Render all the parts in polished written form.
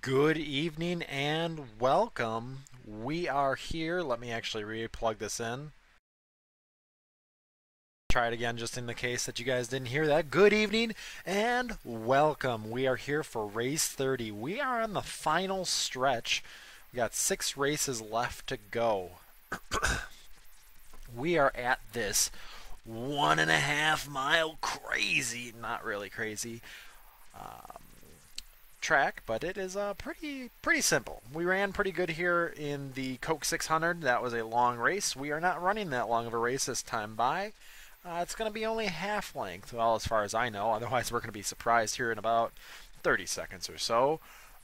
Good evening and welcome. We are here. Let me actually re-plug this in. Try it again just in the case that you guys didn't hear that. Good evening and welcome. We are here for race 30. We are on the final stretch. We got 6 races left to go. We are at this 1.5 mile crazy, not really crazy, track, but it is pretty simple. We ran pretty good here in the Coke 600. That was a long race. We are not running that long of a race this time by. It's going to be only half length, well, as far as I know. Otherwise, we're going to be surprised here in about 30 seconds or so.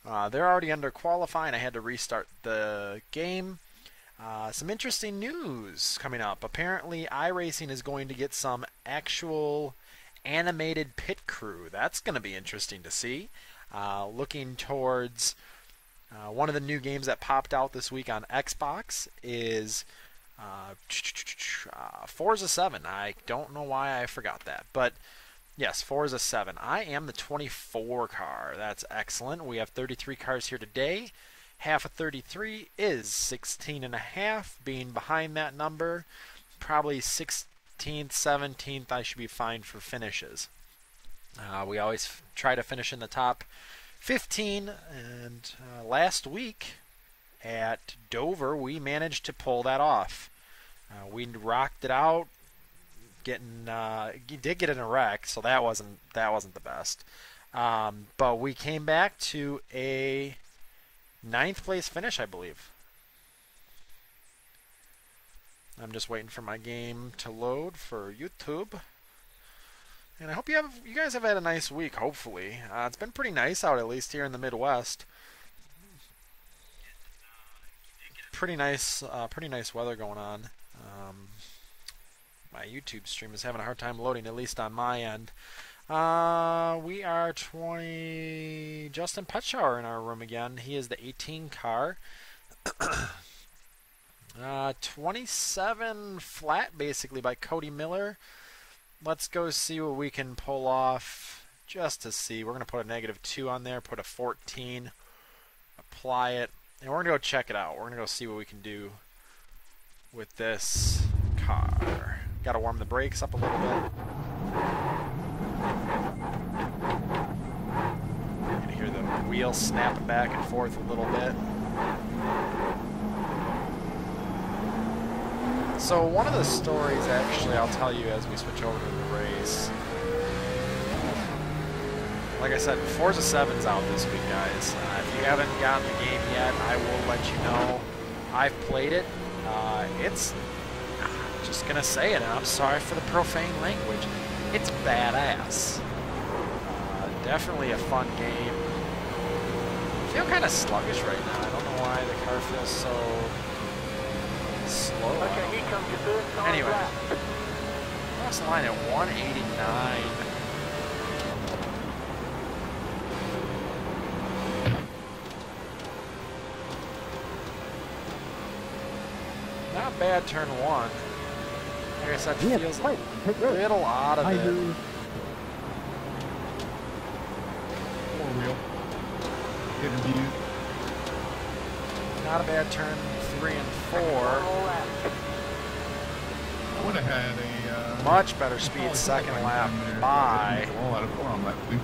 They're already under qualifying. I had to restart the game. Some interesting news coming up. Apparently, iRacing is going to get some actual animated pit crew. That's going to be interesting to see. Looking towards one of the new games that popped out this week on Xbox is Forza 7. I don't know why I forgot that, but yes, Forza 7. I am the 24 car. That's excellent. We have 33 cars here today. Half of 33 is 16 and a half. Being behind that number, probably 16th, 17th, I should be fine for finishes. We always try to finish in the top 15, and last week at Dover we managed to pull that off. We rocked it out, did get in a wreck, so that wasn't the best. But we came back to a 9th place finish, I believe. I'm just waiting for my game to load for YouTube. And I hope you guys have had a nice week, hopefully. It's been pretty nice out, at least here in the Midwest. Pretty nice weather going on. My YouTube stream is having a hard time loading, at least on my end. We are 20... Justin Petshower in our room again. He is the 18 car. 27 flat, basically, by Cody Miller. Let's go see what we can pull off, just to see. We're going to put a -2 on there, put a 14, apply it, and we're going to go check it out. We're going to go see what we can do with this car. Got to warm the brakes up a little bit. You're going to hear the wheels snapping back and forth a little bit. So one of the stories, actually, I'll tell you as we switch over to the race. Like I said, Forza 7's out this week, guys. If you haven't gotten the game yet, I will let you know. I've played it. It's, I'm just going to say it, and I'm sorry for the profane language. It's badass. Definitely a fun game. I feel kind of sluggish right now. I don't know why the car feels so slow. Okay, here comes your first time. Anyway, cross the line at 189. Not bad turn 1. Like I said, feels a little out of it. Four-wheel. Interview. Not a bad turn 3 and 4. I would have had a Much better speed second lap by. Out of 4 on lap 2.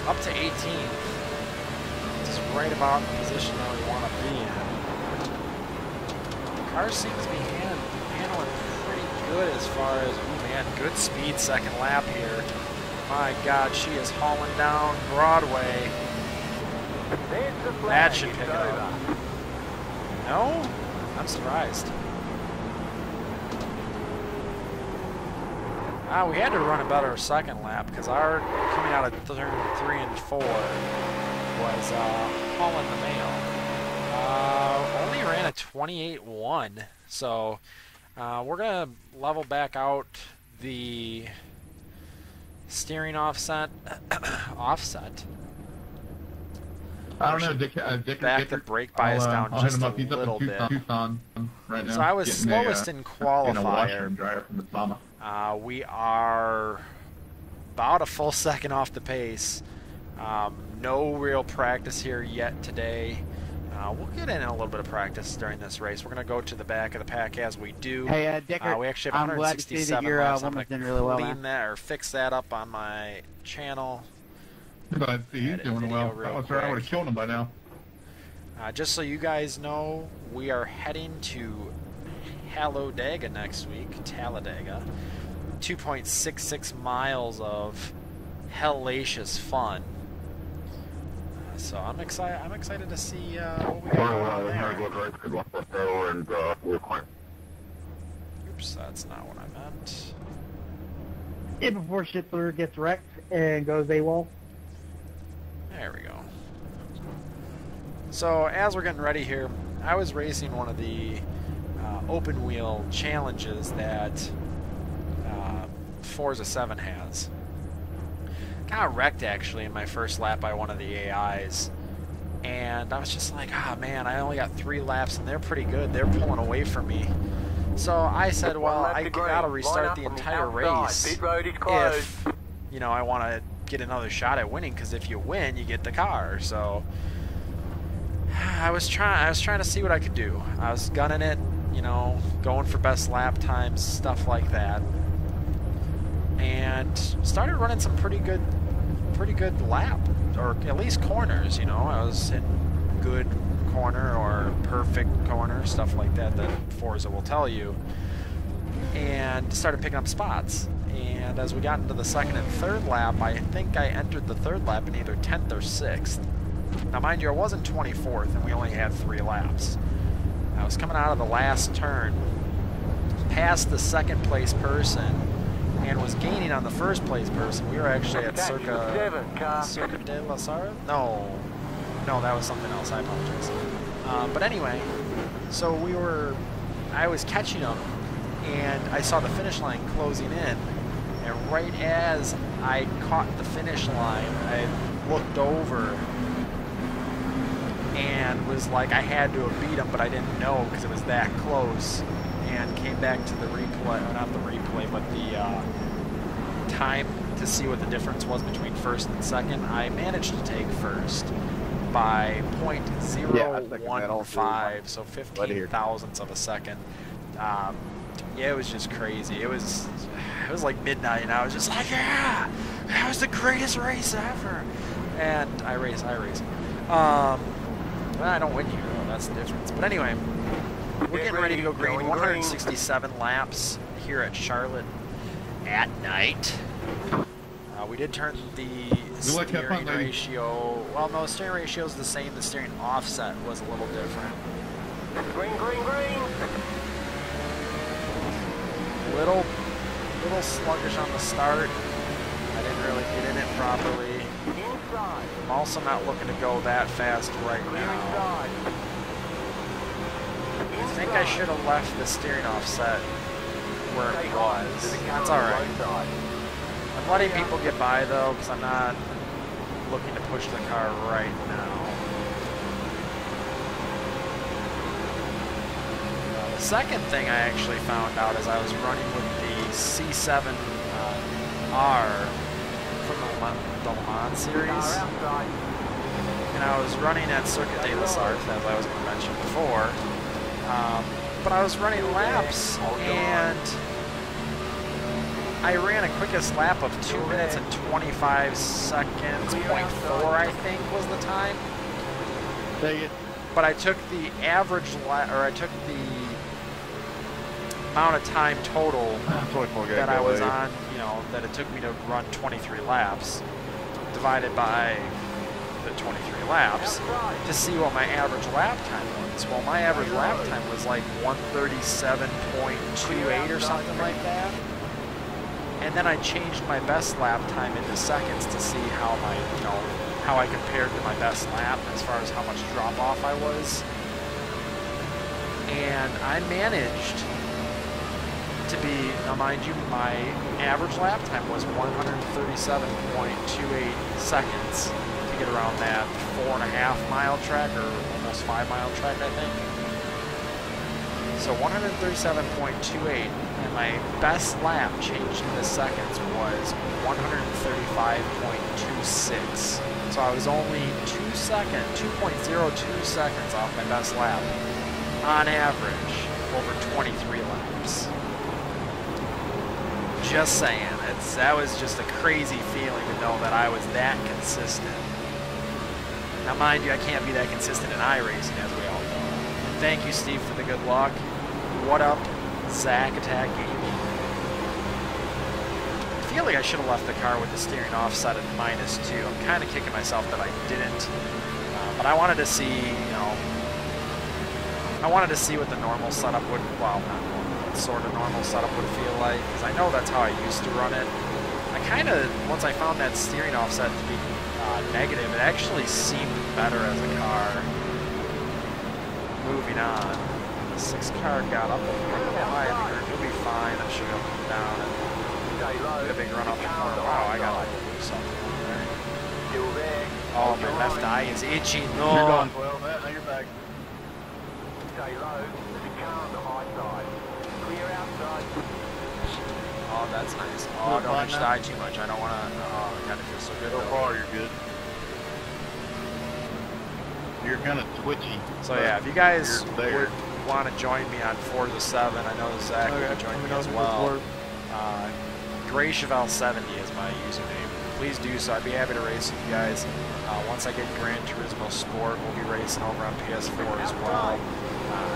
Up to 18th. This is right about the position that we want to be in. The car seems to be handling pretty good as far as, ooh man, good speed second lap here. My God, she is hauling down Broadway. That should pick it up. No? I'm surprised. We had to run a better second lap because our coming out of turn 3 and 4 was hauling the mail. Only ran a 28.1, so we're going to level back out the steering offset. I don't know, Dick. Back the brake bias down just a little bit. Tucson right now. So I was slowest in qualifier. Driver from the Mama. We are about a full second off the pace. No real practice here yet today. We'll get in a little bit of practice during this race. We're going to go to the back of the pack as we do. Hey, Dicker, we actually have I'm glad to see that 167 your laps. I'm woman's going doing really well, to man. clean that or fix that up on my channel. But he's Edit doing video well. real I was sorry, I would quick. have killed him by now. Just so you guys know, we are heading to Talledega next week. Talledega. 2.66 miles of hellacious fun. So I'm excited. I'm excited to see what we got going on there. Oops, that's not what I meant. Yeah, before Schittler gets wrecked and goes AWOL. There we go. So as we're getting ready here, I was racing one of the open wheel challenges that Forza 7 has. Got wrecked actually in my first lap by one of the AIs, and I was just like, ah, man, I only got 3 laps and they're pretty good. They're pulling away from me. So I said, well, I gotta restart the entire race if, you know, I want to get another shot at winning, because if you win, you get the car. So I was trying to see what I could do. I was gunning it, you know, going for best lap times, stuff like that, and started running some pretty good lap, or at least corners. You know, I was hitting good corner or perfect corner, stuff like that Forza will tell you, and started picking up spots. And as we got into the second and third lap, I think I entered the third lap in either 10th or 6th. Now mind you, I wasn't 24th and we only had 3 laps. I was coming out of the last turn, past the second place person, and was gaining on the first place person. We were actually at Circa de la Sara? No, that was something else. I apologize. But anyway, so I was catching them, and I saw the finish line closing in, and right as I caught the finish line, I looked over and was like, I had to have beat him, but I didn't know because it was that close, and came back to the replay, or not the replay, but the time to see what the difference was between first and second. I managed to take first by 0.015, so 15 thousandths of a second. Yeah, it was just crazy. It was like midnight, and I was just like, yeah, that was the greatest race ever. And I race. Well, I don't win here, though. That's the difference. But anyway, we're getting ready to go green. 167 laps here at Charlotte at night. We did turn the steering ratio. Well, no, steering ratio is the same. The steering offset was a little different. Green. Little sluggish on the start. I didn't really get in it properly. I'm also not looking to go that fast right now. I think I should have left the steering offset where it was. That's alright. I'm letting people get by though, because I'm not looking to push the car right now. The second thing I actually found out as I was running with the C7 R from the Le Mans series, and I was running at Circuit de la Sarthe, as I was going to mention before, but I was running laps, and I ran a quickest lap of 2 minutes and 25 seconds, .4 I think was the time. But I took the average I took the amount of time total that I was on, you know, that it took me to run 23 laps, divided by the 23 laps, to see what my average lap time was. Well, my average lap time was like 137.28 or something like that. And then I changed my best lap time into seconds to see how how I compared to my best lap as far as how much drop off I was. And I managed to be, now mind you, my average lap time was 137.28 seconds to get around that 4.5 mile track, or almost 5 mile track, I think. So 137.28, and my best lap changed into seconds was 135.26. So I was only 2.02 seconds off my best lap on average over 23 laps. Just saying, that was just a crazy feeling to know that I was that consistent. Now mind you, I can't be that consistent in iRacing, as we all know. And thank you, Steve, for the good luck. What up, Zach Attack Gaming? I feel like I should have left the car with the steering offset at -2. I'm kind of kicking myself that I didn't. But I wanted to see, you know, I wanted to see what the normal setup would, well, not normal, but sort of normal setup would feel like, because I know that's how I used to run it. I kind of, once I found that steering offset to be negative, it actually seemed better as a car. Moving on. The 6 car got up a little high in the group. He'll be fine. I should go down and get a big run off the corner. Wow, I got a little something there. Oh, my left eye is itchy. No. You're going well, Matt. Now you're back. Stay low. There's a car on the high side. Clear outside. Oh, that's nice. Oh, don't touch the eye too much. I don't want to. Oh, God, it feels so good. So far, you're good. You're kind of twitchy. So yeah, if you guys would want to join me on Forza 7, I know Zach will join me as well. Gray Chevelle 70 is my username. Please do so. I'd be happy to race with you guys. Once I get Gran Turismo Sport, we'll be racing over on PS4 as well.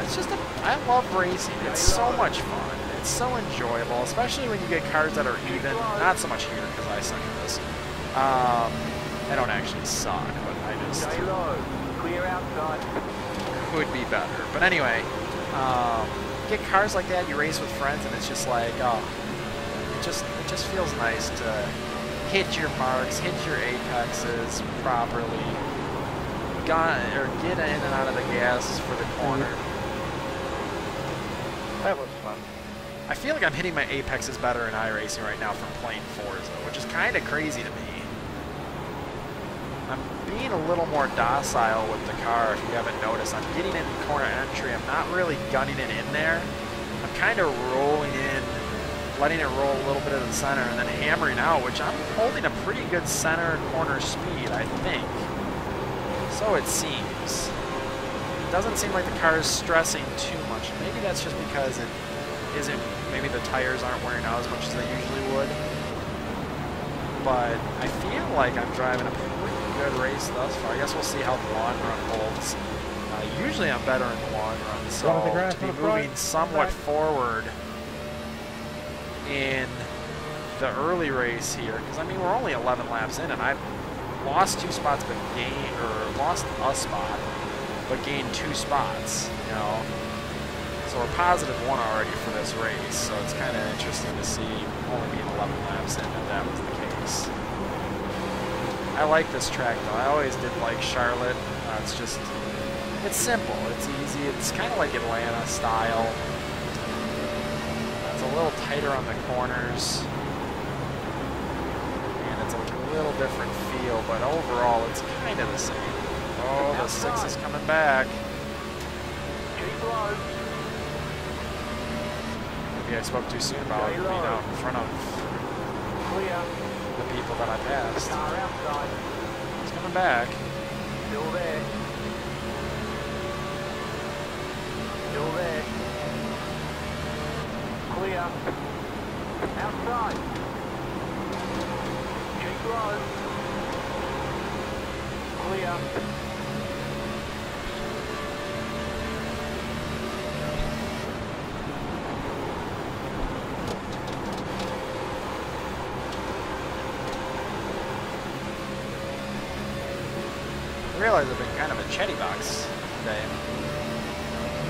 It's just I love racing. It's so much fun. It's so enjoyable, especially when you get cars that are even. Not so much here because I suck at this. I don't actually suck, but I just Clear outside. could be better. But anyway, get cars like that. You race with friends, and it's just like, oh, it just feels nice to hit your marks, hit your apexes properly, or get in and out of the gas for the corner. That was fun. I feel like I'm hitting my apexes better in iRacing right now from playing Forza, which is kind of crazy to me. I'm being a little more docile with the car, if you haven't noticed. I'm getting in corner entry. I'm not really gunning it in there. I'm kind of rolling in, letting it roll a little bit of the center, and then hammering out, which I'm holding a pretty good center corner speed, I think. So it seems. It doesn't seem like the car is stressing too much. Maybe that's just because it isn't, maybe the tires aren't wearing out as much as they usually would. But I feel like I'm driving a pretty good race thus far. I guess we'll see how the long run holds. Usually I'm better in the long run, so to be moving somewhat forward in the early race here, because I mean we're only 11 laps in, and I've lost 2 spots, but lost a spot, but gained 2 spots. You know, so we're +1 already for this race. So it's kind of interesting to see only being 11 laps in that was the case. I like this track though. I always did like Charlotte. It's simple, it's easy, it's kind of like Atlanta style. It's a little tighter on the corners, and it's a little different feel, but overall it's kind of the same. Oh, the 6 is coming back. Maybe I spoke too soon about being out in front of the people that I passed. It's coming back. Still there. Still there. Clear. Outside. Keep low. Clear. I realize I've been kind of a chatty box today.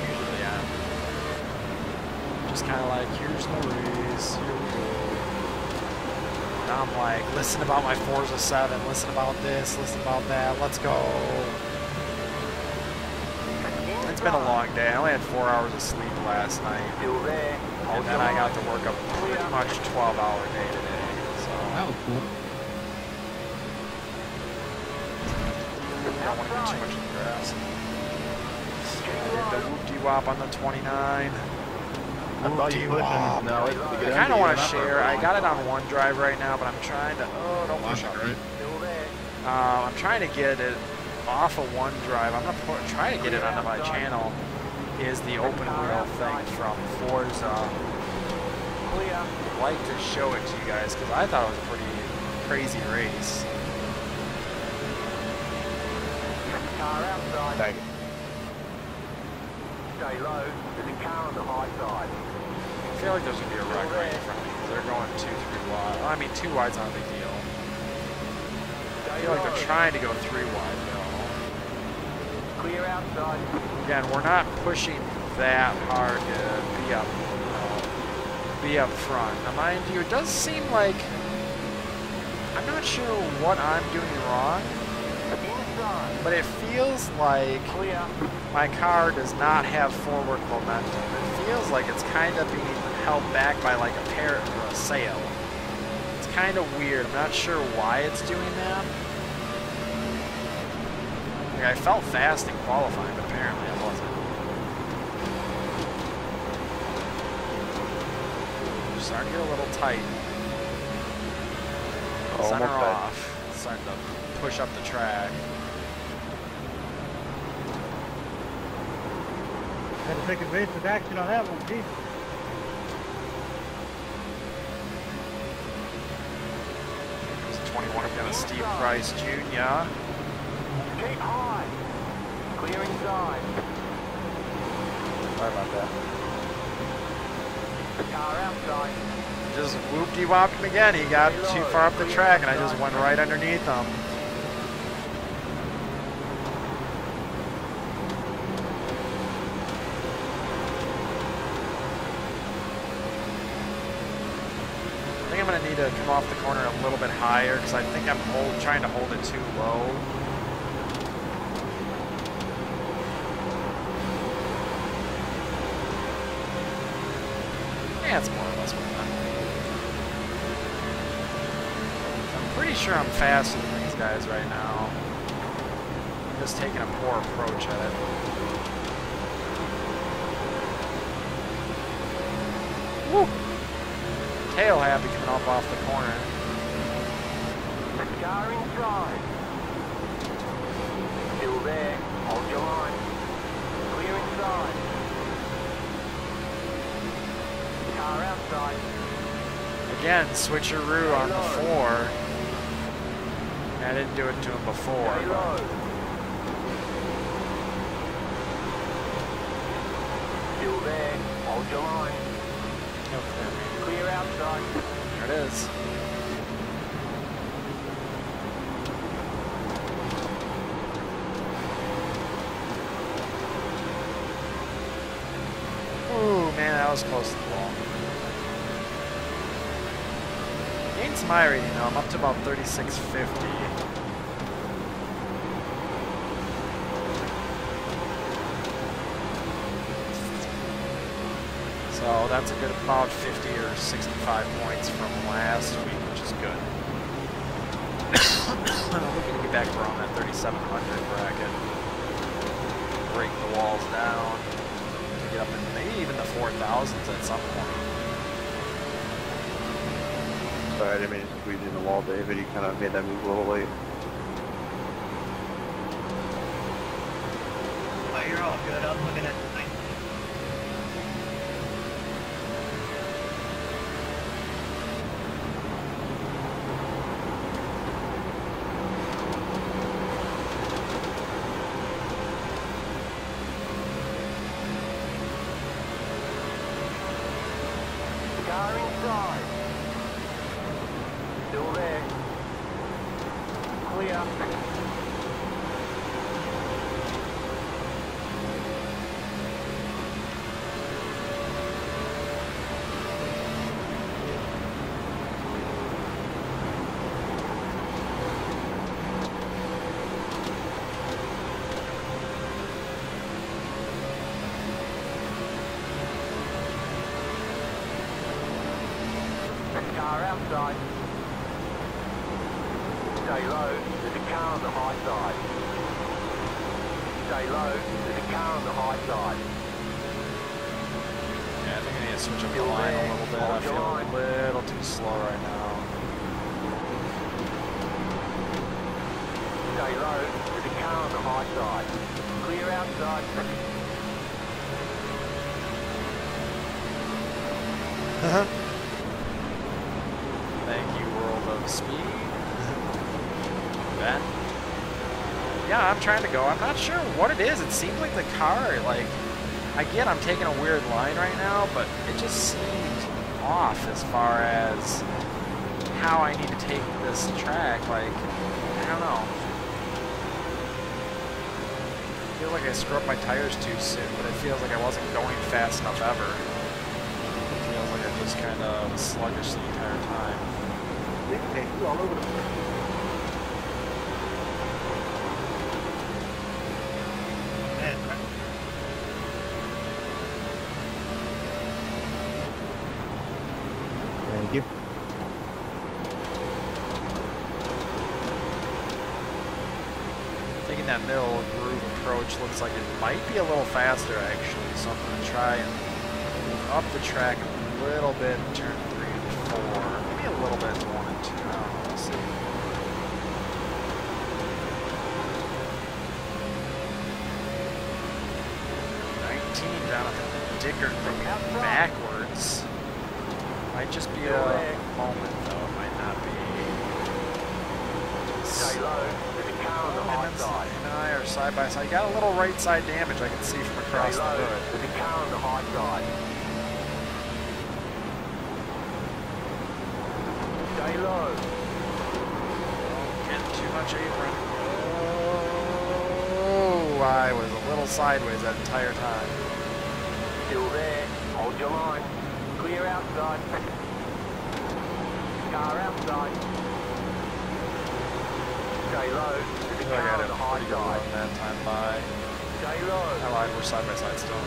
Usually I'm just kind of like, here's my race, here we go. Now I'm like, listen about my Forza 7, listen about this, listen about that, let's go. It's been a long day. I only had 4 hours of sleep last night. Still there. And then I got to work a pretty much 12-hour day today. So That was cool. I don't want to do too much of the grass. Did the whoop-de-wop on the 29. I thought you pushed him. No, I kind of want to share. I got it on OneDrive right now, but I'm trying to. Oh, don't push up. Still there. I'm trying to get it off of OneDrive. I'm gonna try to get it onto my channel. Is the open wheel thing from Forza? Clear. I'd like to show it to you guys because I thought it was a pretty crazy race. Car outside. Thank you. Stay low. There's a car on the high side. I feel like there's gonna be a wreck right in front of me because they're going 2-3 wide. I mean, 2 wide's not a big deal. I feel like they're trying to go 3 wide though. Clear outside. Again, we're not pushing that hard to be up front. Now, mind you, it does seem like I'm not sure what I'm doing wrong, Inside. but it feels like Clear. my car does not have forward momentum. It feels like it's kind of being held back by like a parrot or a sail. It's kind of weird. I'm not sure why it's doing that. Like, I felt fast in qualifying, but apparently I wasn't. Starting to get a little tight. Center off. Starting to push up the track. Had to take evasive action on that one, geez. There's 21 again, Steve Price Jr. Keep high. Clear inside. Sorry about that. Car outside. Just whoop-de-wopped him again. He got too far up the track and I just went right underneath him. I think I'm going to need to come off the corner a little bit higher because I think I'm trying to hold it too low. Yeah, it's more or less what I'm. I'm pretty sure I'm faster than these guys right now. I'm just taking a poor approach at it. Woo! Tail happy coming up off the corner. Car inside. Still there. Hold your line. Clear inside. Car outside. Again, switcheroo on the 4. I didn't do it to him before. Stay low. Still there. Hold your line. Clear outside. There it is. Ooh, man, that was close to the wall. Gained some eye rating though. I'm up to about 3650. So that's a good about 50 or 65 points from last week, which is good. I'm looking to get back around that 3,700 bracket. Break the walls down to get up in maybe even the 4,000s at some point. Sorry, I didn't mean to squeeze in the wall, David. You kind of made that move a little late. Oh, you're all good. I was looking at the thing. Car inside. Still there. Clear. Car outside. Stay low. There's a car on the high side. Stay low, there's a car on the high side. Yeah, I think I need to switch up the line a little bit. I feel a little too slow right now. Stay low, there's a car on the high side. Clear outside. Thank you, World of Speed. Ben. Yeah, I'm trying to go. I'm not sure what it is. It seems like the car, like, I get I'm taking a weird line right now, but it just seemed off as far as how I need to take this track. Like, I don't know. I feel like I screwed up my tires too soon, but it feels like I wasn't going fast enough ever. It feels like I just kind of was sluggish the entire time. You all over the place. Thank you. Taking that middle groove approach looks like it might be a little faster actually, so I'm going to try and move up the track a little bit in turn 3 and 4. Maybe a little bit in 1 and 2. I don't know, we'll see. Down at the Dickert thing backwards. Might just be a moment though, it might not be. Stay low, there's a car on the high side. Him and I are side by side. You got a little right side damage I can see from across Stay the low, hood. there's a car on the high side. Stay low. Getting too much apron. Oh, I was a little sideways that entire time. Still there. Hold your line. Clear outside. Car outside. Stay low. There's a I car got on it the high pretty good side. run that time by. Stay low. I lied, we're side by side still.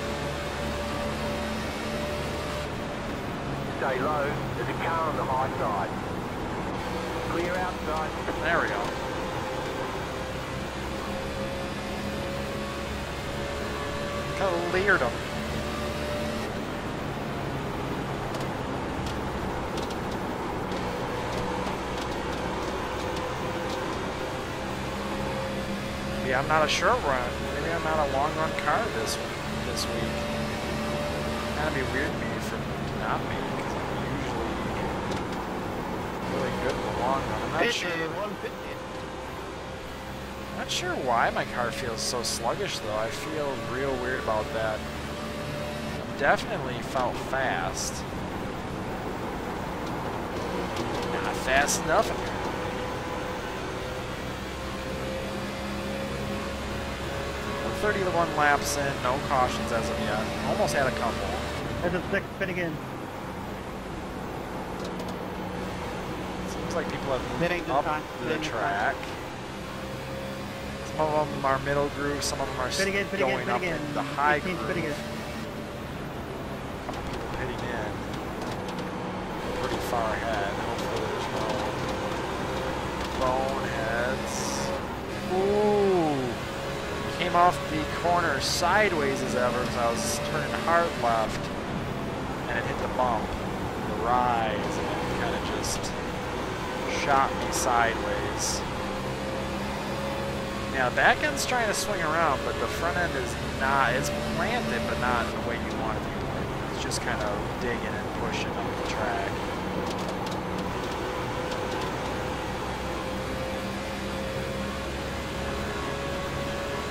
Stay low. There's a car on the high side. Clear outside. There we go. Cleared him. Maybe I'm not a short run. Maybe I'm not a long run car this week. That'd be weird maybe for not me because I'm usually really good in the long run. I'm not sure. Not sure why my car feels so sluggish though. I feel real weird about that. Definitely felt fast. Not fast enough apparently. We're 31 laps in, no cautions as of yet. Almost had a couple. There's a 6 pit again. Seems like people have That ain't moved the time. up That the ain't the track. Some of them are middle groove, some of them are Pit again, pit going again, pit up again. in the high 18 groove. pit again. A couple people hitting in. Pretty far ahead. Hopefully there's no boneheads. Ooh! Came off the corner sideways as ever because I was turning hard left and it hit the bump, the rise, and it kind of just shot me sideways. Now, the back end's trying to swing around, but the front end is not. It's planted, but not in the way you want it to be planted. It's just kind of digging and pushing up the track.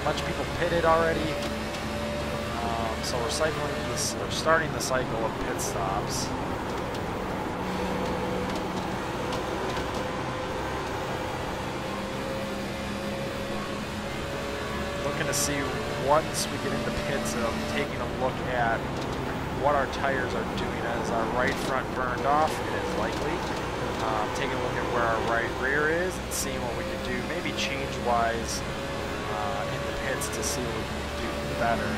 A bunch of people pitted already, so we're starting the cycle of pit stops. To see once we get into pits of taking a look at what our tires are doing. As our right front burned off, it is likely. Taking a look at where our right rear is and seeing what we can do, maybe change-wise in the pits to see what we can do better.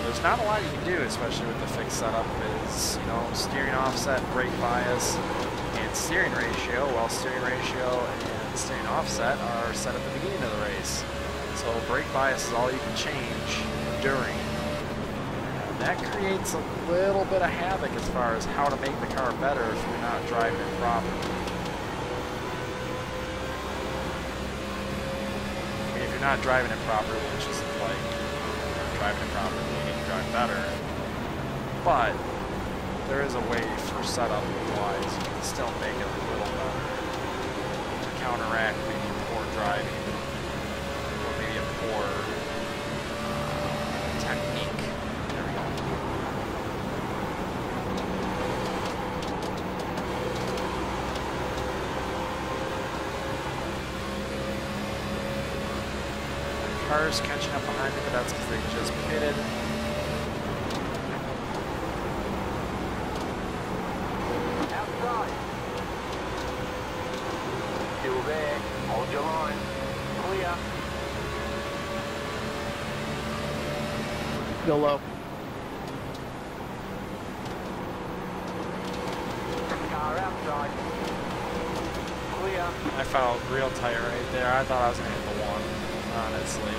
There's not a lot you can do, especially with the fixed setup, is, you know, steering offset, brake bias, and steering ratio. Well, steering ratio and steering offset are set at the beginning of the race. So brake bias is all you can change during. And that creates a little bit of havoc as far as how to make the car better if you're not driving it properly. I mean, if you're not driving it properly, it's just like driving it properly, you need to drive better. But there is a way for setup-wise, you can still make it a little better to counteract maybe poor driving or maybe a poor technique. There we go. The car's catching up behind me, but that's because they just pitted. Still there. Hold your line. Clear. Still low. Car outside. Clear. I felt real tight right there. I thought I was going to hit the one, honestly.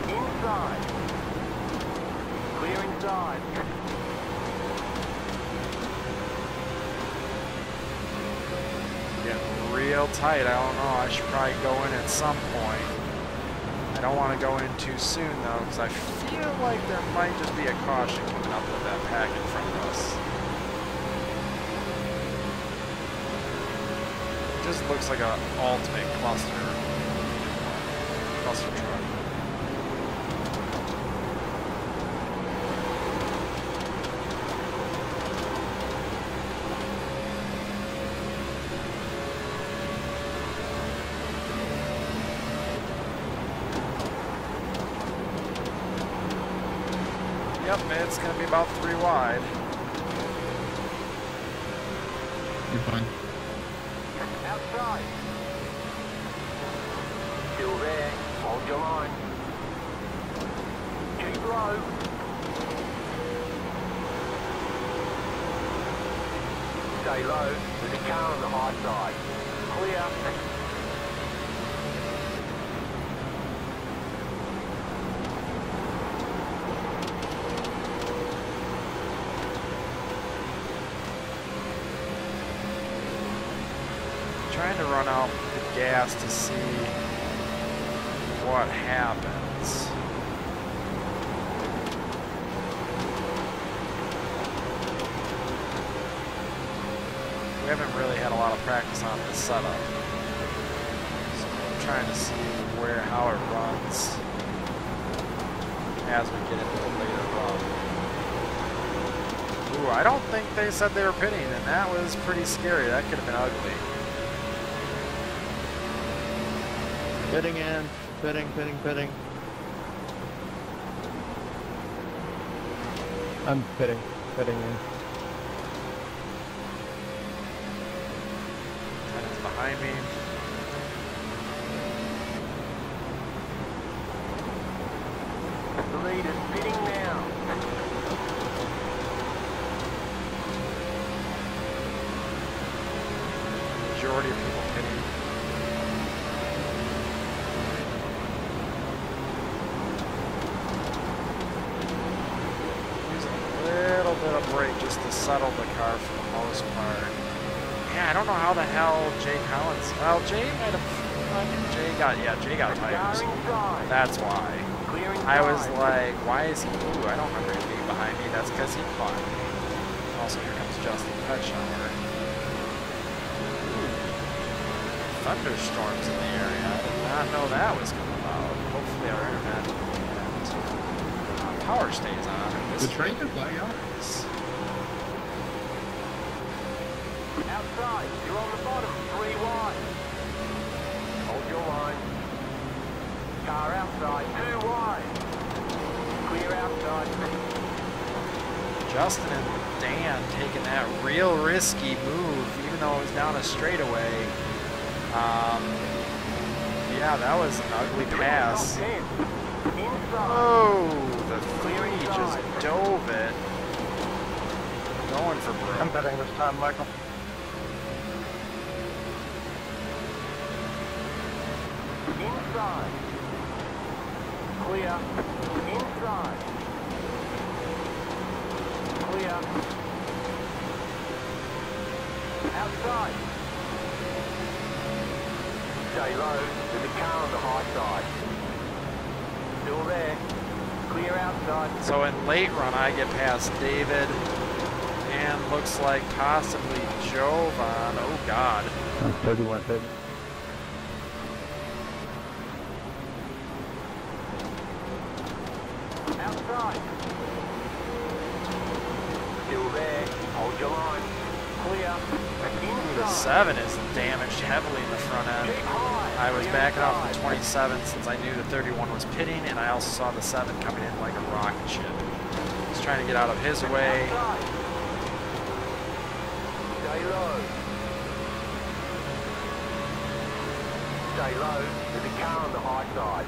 Inside. Clear inside. Getting real tight. I don't know. I should probably go in at some point. I don't want to go in too soon, though, because I feel like there might just be a caution coming up with that pack in front of us. It just looks like an ultimate cluster truck. Yep, it's going to be about 3 wide. You're fine. Outside. Still there. Hold your line. Keep low. Stay low. There's a car on the high side. Clear. Trying to run out the gas to see what happens. We haven't really had a lot of practice on this setup, so I'm trying to see how it runs as we get into the later run. Ooh, I don't think they said they were pitting, and that was pretty scary. That could have been ugly. Pitting in, pitting. I'm pitting in. It's behind me. The lead is pitting now. Majority of people pitting. Bit of brake just to settle the car for the most part. Yeah, I don't know how the hell Jay Collins. Well, Jay might have. I mean, Jay got tires. That's why. I was like, why is he? Ooh, I don't remember him being behind me. That's because he caught me. Also, here comes Justin Petshower. Thunderstorms in the area. I did not know that was coming about. Hopefully, our internet and power stays on. The train could fly out. Outside, you're on the bottom, 3 wide. Hold your line. Car outside, 2 wide. Clear outside. Justin and Dan taking that real risky move, even though it was down a straightaway. Yeah, that was an ugly pass. Oh, the 3 just dove it. Going for broke. I'm betting this time, Michael. Inside. Clear. Inside. Clear. Outside. Stay low. There's a car on the high side. Still there. Clear outside. So in late run, I get past David and looks like possibly Jovan. Oh God. 31 fitness. Outside. Still there. Hold your line. Clear. The 7 is damaged heavily in the front end. I was backing off the 27 since I knew the 31 was pitting, and I also saw the 7 coming in like a rocket ship. I was trying to get out of his way. Stay low. Stay low. There's a car on the high side.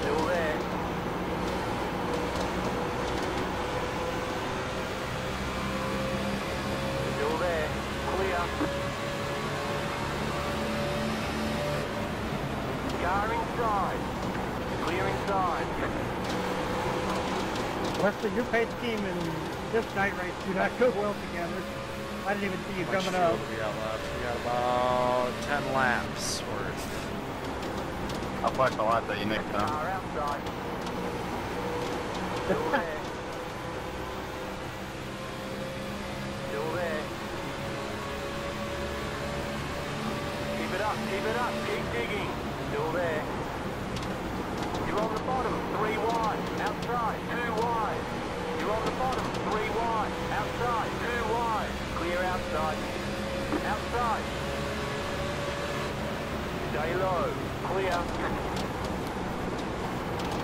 Still there. Still there. Clear. Car inside. Clear inside. Wesley, your pace team and this night race do not go well together. I didn't even see you How much coming up. fuel do we got left? We got about 10 laps worth. I'll flex a lot that you next time. Car outside. Still there. Still there. Keep it up, keep it up, keep digging. Still there. You're on the bottom, 3 wide. Outside, 2 wide. You're on the bottom, 3 wide. Outside, 2 wide. Clear outside. Outside. Stay low. Clear.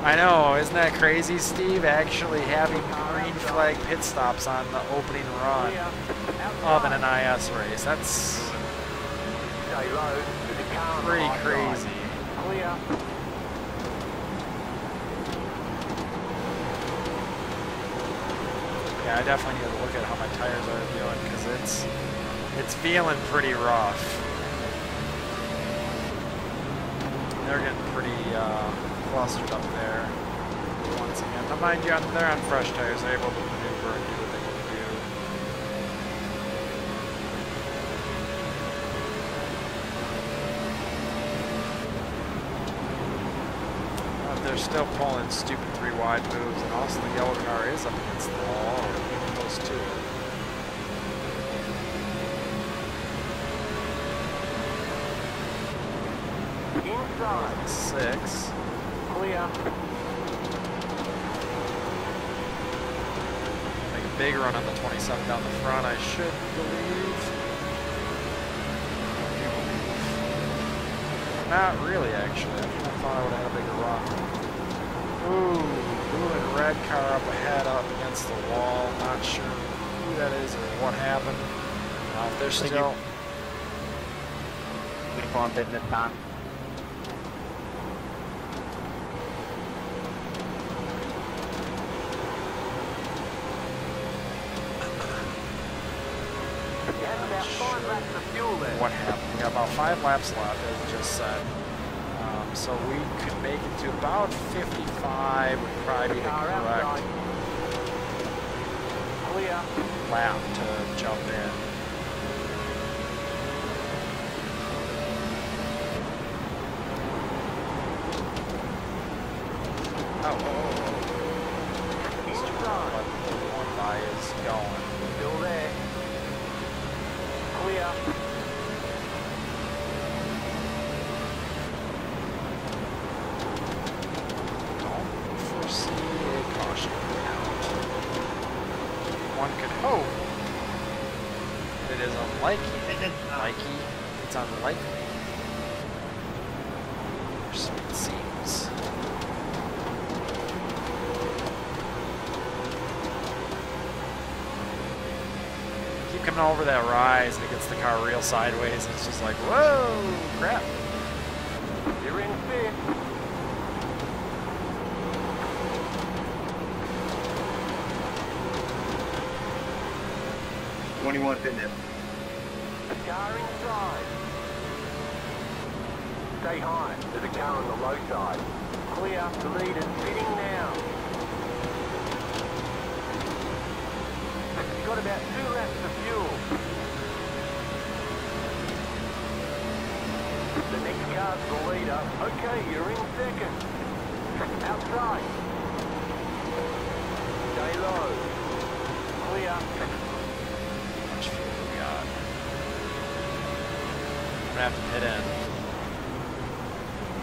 I know, isn't that crazy, Steve? Actually having green flag pit stops on the opening run Clear. of an Outside. NIS race. That's Stay low. There's a car on the pretty high crazy. side. Clear. Yeah, I definitely need to look at how my tires are feeling because it's feeling pretty rough. They're getting pretty clustered up there once again. Now mind you, they're on fresh tires. They're able to maneuver and do what they need to do. They're still pulling stupid 3 wide moves, and also the yellow car is up against the wall, or getting close to it. Inside. 6. Clear. Make a big run on the 27 down the front, I should believe. Not really, actually. I thought I would have had a bigger run. Ooh, blue and red car up ahead, up against the wall. Not sure who that is or what happened. If they're still... We want it this time. You had about 5 laps of fuel there. What happened? We got about 5 laps left, as I just said. So we could make it to about 55, would probably be the Car correct outside. Clear. lap to jump in. Inside. What the one by is going. Still there. Clear. Don't foresee a caution out. One could hope it is unlikely. It's unlikely. Or so it seems. Keep coming over that rise and it gets the car real sideways and it's just like, whoa, crap. You're in 5th. 21 fitness. Car inside. Stay high. There's a car on the low side. Clear. The leaders pitting now. You've got about 2 laps of fuel. The next car's the leader. Okay, you're in second. Outside. Stay low. Clear. How much fuel do we got? I'm gonna have to pit in.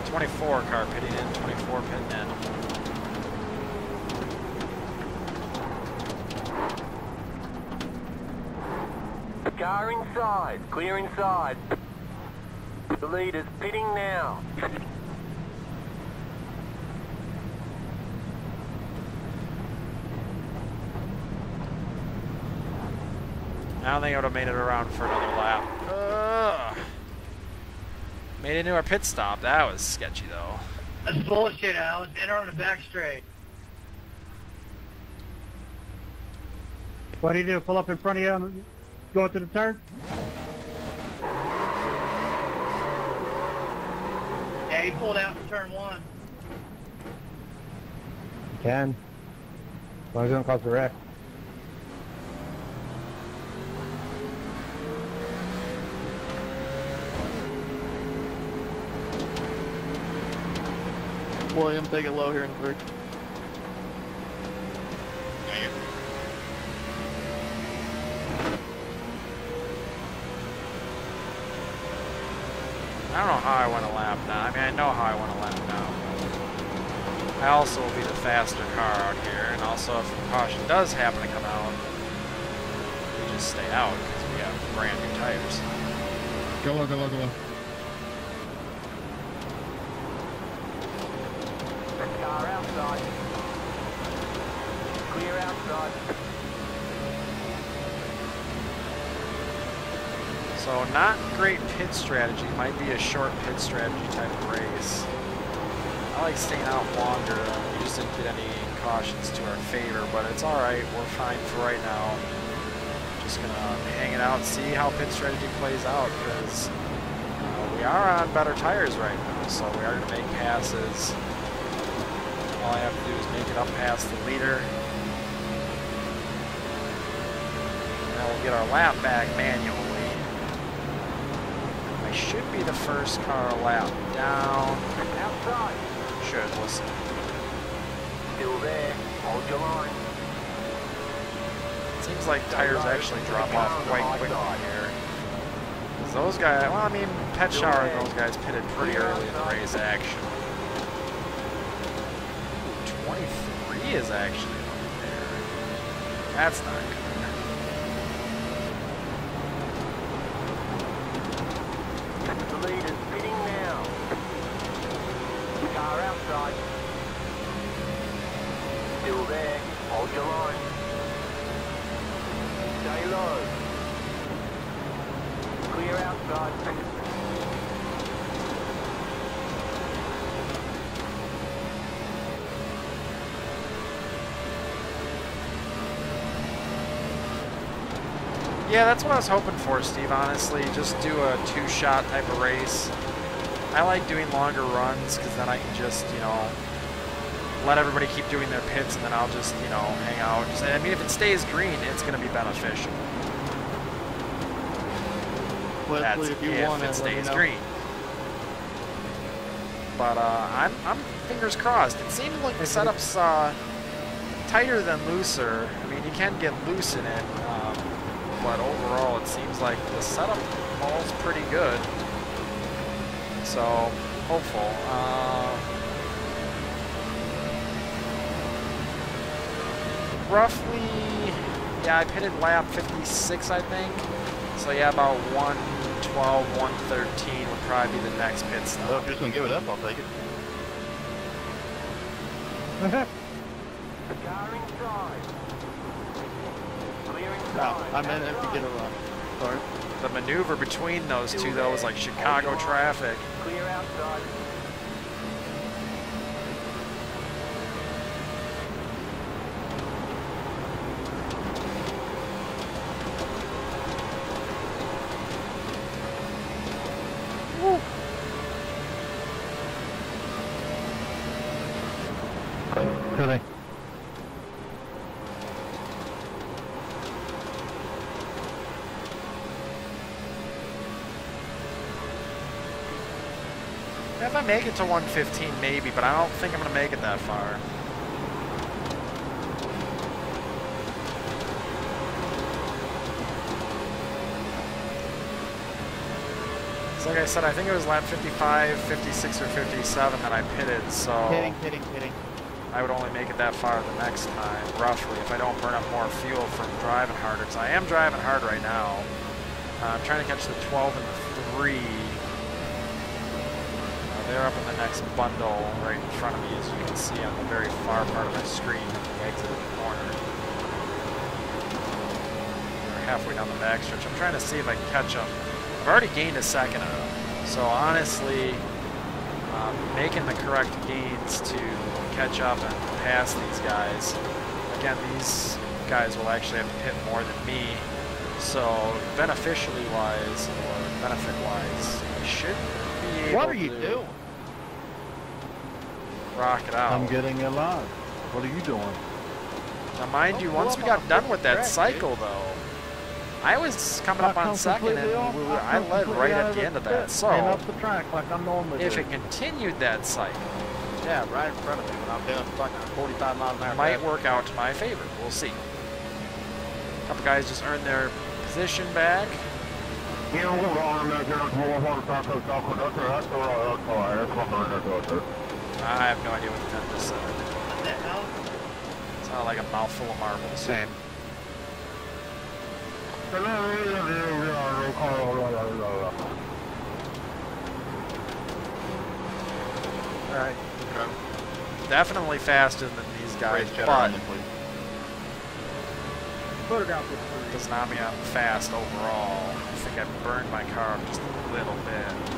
24 car pitting in, 24 pitting in. Car inside. Clear inside. The leader's pitting now. I don't think I would have made it around for another lap. Ugh. Made it into our pit stop. That was sketchy, though. That's bullshit, Alan. Enter on the back straight. What do you do? Pull up in front of you and go into the turn? Yeah, he pulled out in turn 1. You can. As long as it don't cause a wreck. William, take it low here in 3. I don't know how I went a lap now. I mean, I know how I went a lap now. I also will be the faster car out here, and also if caution does happen to come out, we just stay out because we have brand new tires. Go low, go low, go low. Car outside. Clear outside. So not great pit strategy. Might be a short pit strategy type of race. I like staying out longer. We just didn't get any cautions to our favor, but it's alright. We're fine for right now. Just gonna hang it out and see how pit strategy plays out, because we are on better tires right now, so we are gonna make passes. All I have to do is make it up past the leader. And then we'll get our lap back manually. I should be the first car lap down. Outside. Should, we'll see. Still there. Hold your line. Seems like tires actually drop off quite quickly here. 'Cause those guys, well, I mean, Pet Shower and those guys pitted pretty early in the race action. 23 is actually up there. That's not good. The lead is pitting now. Car outside. Still there. Hold your line. Stay low. Clear outside. Yeah, that's what I was hoping for, Steve, honestly. Just do a two-shot type of race. I like doing longer runs because then I can just, you know, let everybody keep doing their pits and then I'll just, you know, hang out. I mean, if it stays green, it's going to be beneficial. That's Leslie, if you if want it it, let me stays know. green. But I'm fingers crossed. It seemed like the setup's tighter than looser. I mean, you can get loose in it, but overall it seems like the setup falls pretty good. So, hopeful. Roughly, yeah, I pitted lap 56, I think. So yeah, about 112, 113 would probably be the next pit Well, stop. if you're just gonna give it up, I'll take it. Car inside. Clear No, inside. I meant if you get a run. Sorry. The maneuver between those two, though, was like Chicago traffic. Clear outside. If I make it to 115, maybe, but I don't think I'm going to make it that far. So like I said, I think it was lap 55, 56, or 57 that I pitted, so Kidding. I would only make it that far the next time, roughly, if I don't burn up more fuel from driving harder. Because I am driving hard right now. I'm trying to catch the 12 and the 3. They're up in the next bundle right in front of me, as you can see on the very far part of my screen at the exit of the corner. We're halfway down the backstretch. I'm trying to see if I can catch them. I've already gained a second of them, so honestly, making the correct gains to catch up and pass these guys. Again, these guys will actually have to pit more than me, so beneficially wise, or benefit wise, I should be able What are you to doing? rock it out. I'm getting a lot. What are you doing? Now mind you, once we got done with that cycle though, I was coming up on second and I led right at the end of that. So up the track like I'm normally if doing. it continued that cycle, Yeah, right in front of me when I'm doing fucking 45 miles an hour. it might work out to my favor. We'll see. A couple guys just earned their position back. I have no idea what the 10 just said. Sounded like a mouthful of marbles. Same. Alright. Definitely faster than these guys, Race jet but around them, please. Photograph this for does not mean I'm fast overall. I think I burned my car up just a little bit.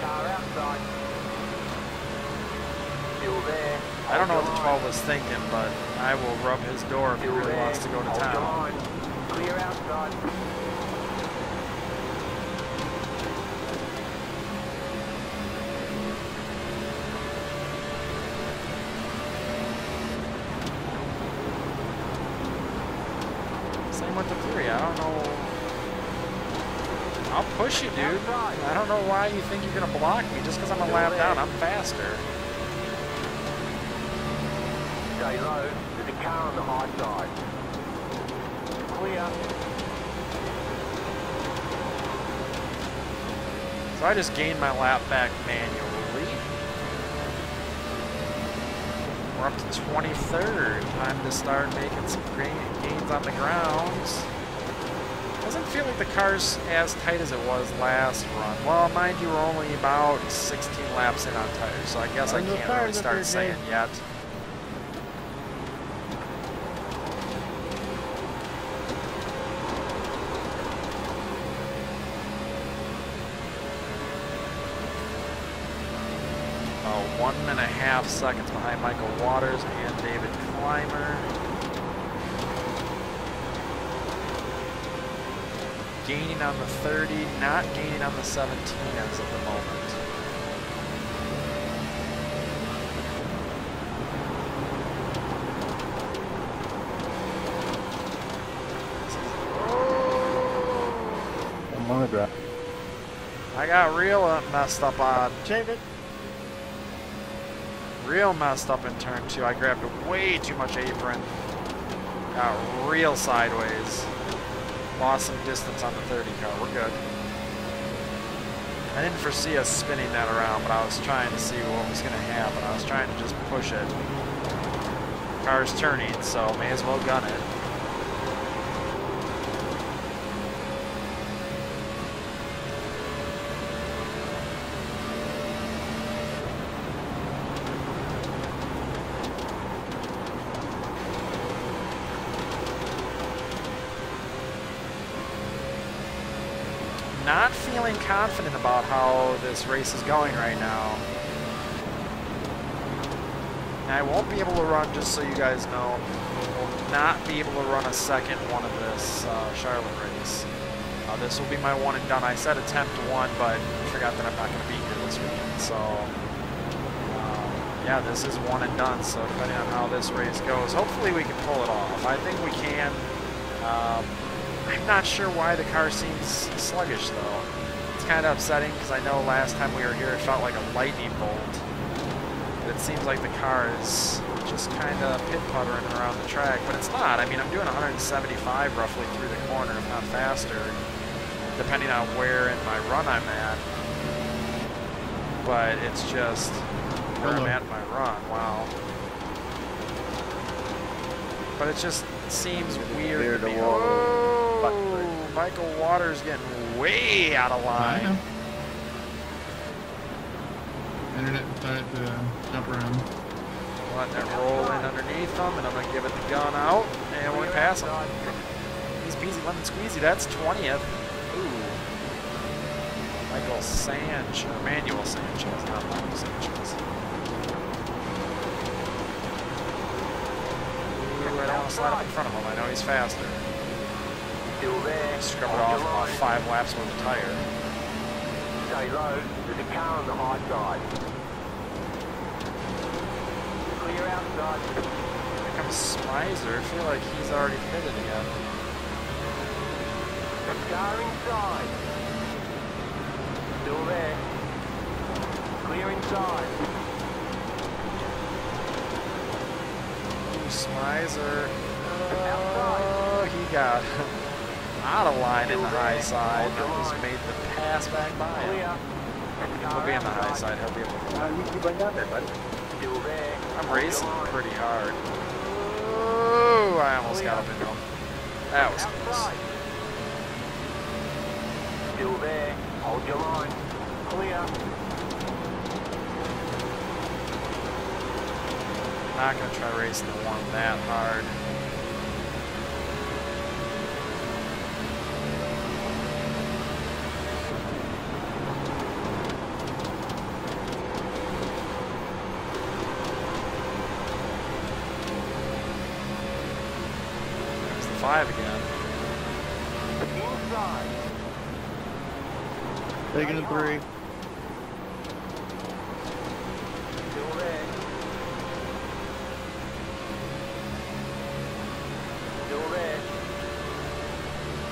Car outside. Still there. I don't know what the 12 was thinking, but I will rub his door if he Still really there. wants to go to Hold your town. line. Clear outside. Same with the 3. I don't know. I'll push you, dude. I don't know why you think you're going to block me just because I'm a lap down. I'm faster. Stay low. There's a car on the high side. Clear. So I just gained my lap back manually. We're up to 23rd. Time to start making some gains on the grounds. Doesn't feel like the car's as tight as it was last run. Well, mind you, we're only about 16 laps in on tires, so I guess I can't really start saying yet. About 1.5 seconds behind Michael Waters and David Clymer. Gaining on the 30, not gaining on the 17 as of the moment. I'm on the drive. I got real messed up on, real messed up in turn 2. I grabbed way too much apron. Got real sideways. Lost some distance on the 30 car. We're good. I didn't foresee us spinning that around, but I was trying to see what was going to happen. I was trying to just push it. Car's turning, so may as well gun it. Not feeling confident about how this race is going right now. And I won't be able to run, just so you guys know, will not be able to run a second one of this Charlotte race. This will be my one and done. I said attempt one, but I forgot that I'm not going to be here this weekend. So, yeah, this is one and done. So depending on how this race goes, hopefully we can pull it off. I think we can. I'm not sure why the car seems sluggish, though. It's kind of upsetting because I know last time we were here it felt like a lightning bolt. But it seems like the car is just kind of pit-puttering around the track, but it's not. I mean, I'm doing 175 roughly through the corner, if not faster, depending on where in my run I'm at. But it's just where I'm at in my run. Wow. But it just seems weird to me. Oh, Michael Waters getting way out of line. Internet decided to jump around. Letting it roll in underneath them, and I'm going to give it the gun out, and we're going to pass him. Easy peasy lemon squeezy, that's 20th. Ooh. Michael Sanchez, or Manuel Sanchez, not Michael Sanchez. Ooh, I don't want to slide up in front of him, I know he's faster. Still there. Scrub it off about 5 laps worth of tire. Stay low. There's a car on the high side. Clear outside. Here comes Smizer. I feel like he's already pitted again. Car inside. Still there. Clear inside. Ooh, Smizer. Oh, he got out of line in the high side. Almost made the pass back by him. He'll be in the high side. He'll be able to. You keep going down there, buddy. Still there. I'm racing pretty hard. Ooh, I almost got up into him. That was close. Still there. Hold your line. Clear. Not gonna try racing the one that hard. There's the 5 again. Inside. Taking a 3. Still there. Still there.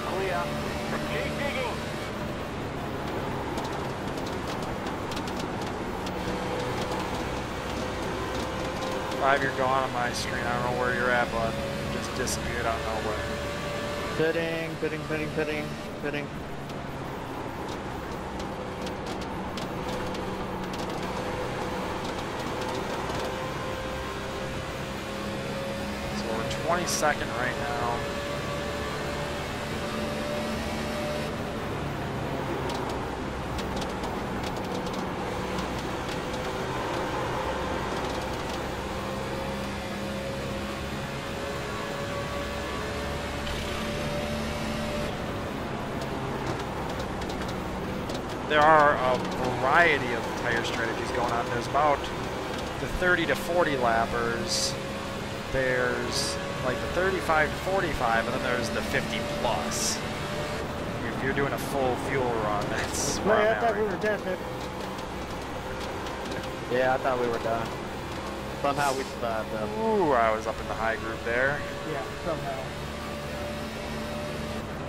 Clear. Keep digging. Five, you're gone on my screen. I don't know where you're at, bud. You just disappeared out of nowhere. Pitting, pitting, pitting, pitting, pitting. So we're 22nd right now. There are a variety of tire strategies going on. There's about the 30 to 40 lappers. There's like the 35 to 45, and then there's the 50 plus. If you're doing a full fuel run, that's where I'm I at thought we right were now. dead, Nick. Yeah, I thought we were done. Somehow we survived though. Ooh, I was up in the high group there. Yeah, somehow.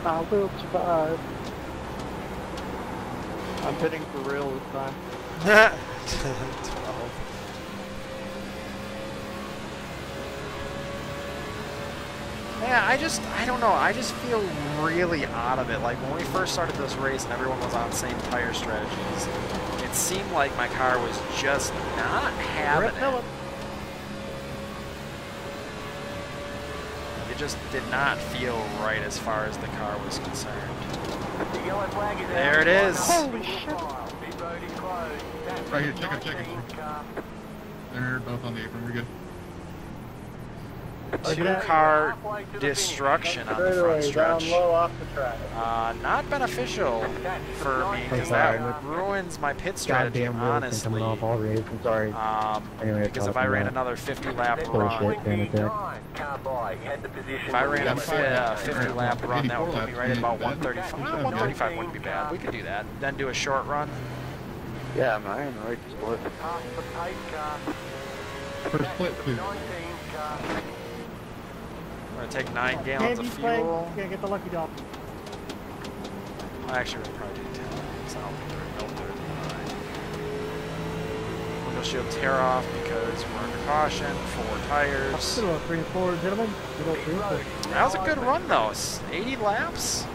I will survive. I'm pitting for real this time. 12. Yeah, I don't know. I just feel really out of it. Like when we first started this race and everyone was on the same tire strategies, it seemed like my car was just not having it. It just did not feel right as far as the car was concerned. The yellow flag is There it is. Holy shit. Pit road is closed. That's Right here, check it. car. They're both on the apron, we're good. two-car destruction on the front stretch. Down low off the track. Not beneficial for me because that ruins my pit strategy, Goddamn really honestly. coming off all race. I'm sorry. Anyway, Because if I ran another 50-lap run, if I ran a 50-lap run, that would put me right at about 135. 135 wouldn't be bad. We could do that. Then do a short run. Yeah, I'm iron right split. First split, please. We're going to take 9 gallons of fuel. Gonna get the lucky dog. Actually, we'll probably do 10. So I don't think they're no 30. Window shield tear off because we're under caution. 4 tires. Good old 3 and 4, gentlemen. Good old 3 and 4. That was a good run, though. 80 laps?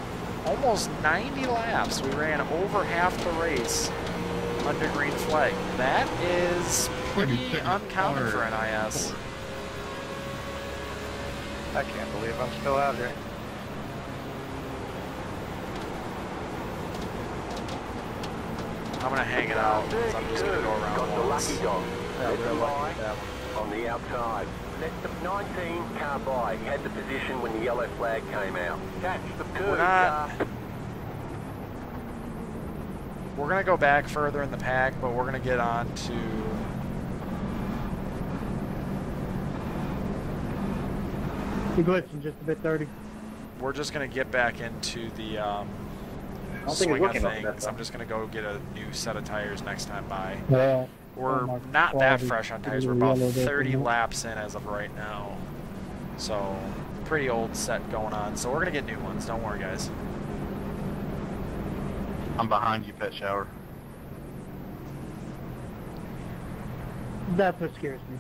Almost 90 laps. We ran over half the race under green flag. That is pretty uncommon for NIS. I can't believe I'm still out here. I'm going to hang it out because I'm just going to go around Got the once. lucky dog. Yeah, Let real them lucky by that on the outside. Let the 19 car by. He had the position when the yellow flag came out. Catch the We're not... We're going to go back further in the pack, but we're going to get on to... You're glitching just a bit 30. We're just going to get back into the think swing it's of looking like that, things. I'm just going to go get a new set of tires next time by. Yeah. We're not that fresh on tires. We're about 30 laps in as of right now. So, pretty old set going on. So we're going to get new ones. Don't worry, guys. I'm behind you, Pet Shower. That's what scares me.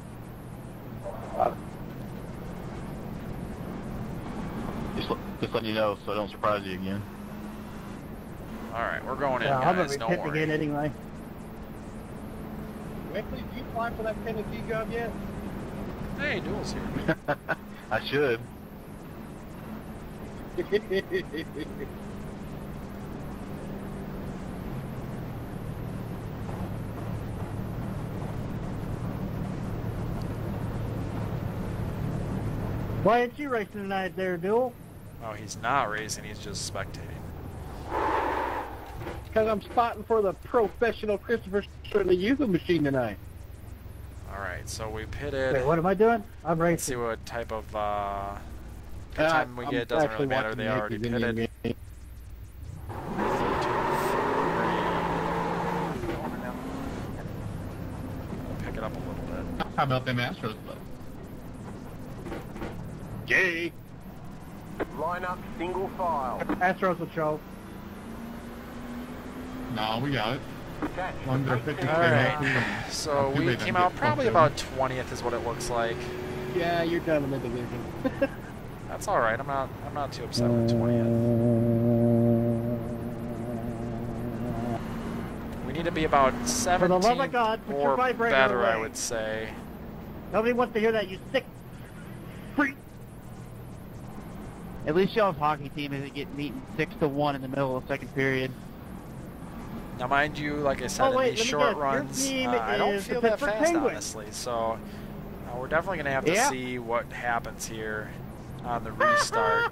Just letting you know so I don't surprise you again. All right, we're going in, Yeah, I'm guys. gonna Don't be worry. again anyway. Wait, did you apply for that Tennessee job yet? Hey, Duel's here. I should. Why aren't you racing tonight there, Duel? Oh, he's not racing. He's just spectating. Because I'm spotting for the professional Christopher Shirley Yugo machine tonight. All right, so we pitted. Wait, what am I doing? I'm Let's see racing. what type of pit time we get. Doesn't really matter. They already pitted. Pick it up a little bit. How about them Astros, bud? Yay! Line up single file. Astros will show. No, we got it. Catch Ones that are the 50 All right, so we came out probably about 20th is what it looks like. Yeah, you're done in the division. That's all right. I'm not too upset with 20th. We need to be about 17 the love of God, put your or vibrator better, I away. would say. Nobody wants to hear that, you sick freak. At least y'all's hockey team isn't getting beaten 6-1 in the middle of the second period. Now, mind you, like I said, Oh, wait, in these let me short guess. Your runs, team I don't is feel the that Pittsburgh fast, Penguins. honestly. So we're definitely going to have to Yeah. see what happens here on the restart.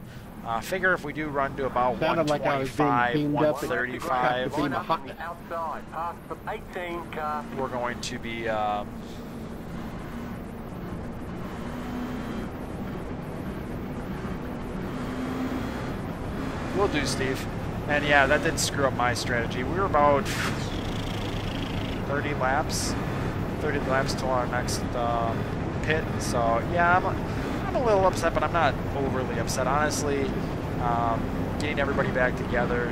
Figure if we do run to about Sounded like I was being 125, teamed up with 135, Team Line up on Hockey. the outside. Past the 18 car. we're going to be we'll do, Steve. And yeah, that did screw up my strategy. We were about 30 laps till our next pit. So yeah, I'm a little upset, but I'm not overly upset, honestly. Getting everybody back together,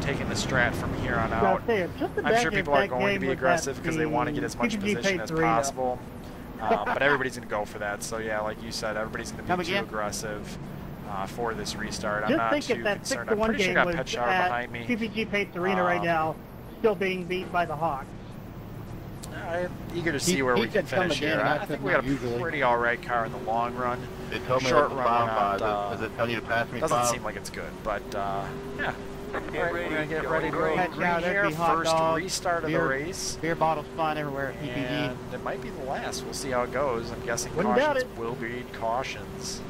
taking the strat from here on out. I'm sure people are going to be aggressive because they want to get as much position as possible. But everybody's going to go for that. So yeah, like you said, everybody's going to Come be too again? aggressive for this restart. I'm Just not think too if that concerned. 6-1 I'm pretty sure game got was Pet Shower at behind me. TPG Pace Arena right now, still being beat by the Hawks. I'm eager to see where he we can said come finish again, here. and I I said think we got a not usually. pretty all right car in the long run. It told me Short that run the went bomb out, by. Does it tell you to pass me Doesn't five? seem like it's good, but yeah, Alright, we're gonna get ready to go Heck yeah, green there'd here. be hot First dogs, restart of the beer- race. Beer bottles flying everywhere at PPG. And it might be the last. We'll see how it goes. I'm guessing Wouldn't doubt cautions it. will be cautions.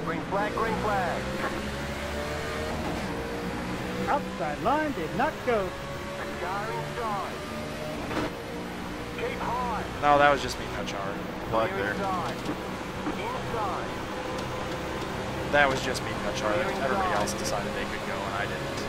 Green flag, green flag. Outside line did not go. Car inside. Keep high. No, that was just me, Petchar. Flag Clear there. inside. Inside. That was just me, Petchar. Everybody else decided they could go, and I didn't.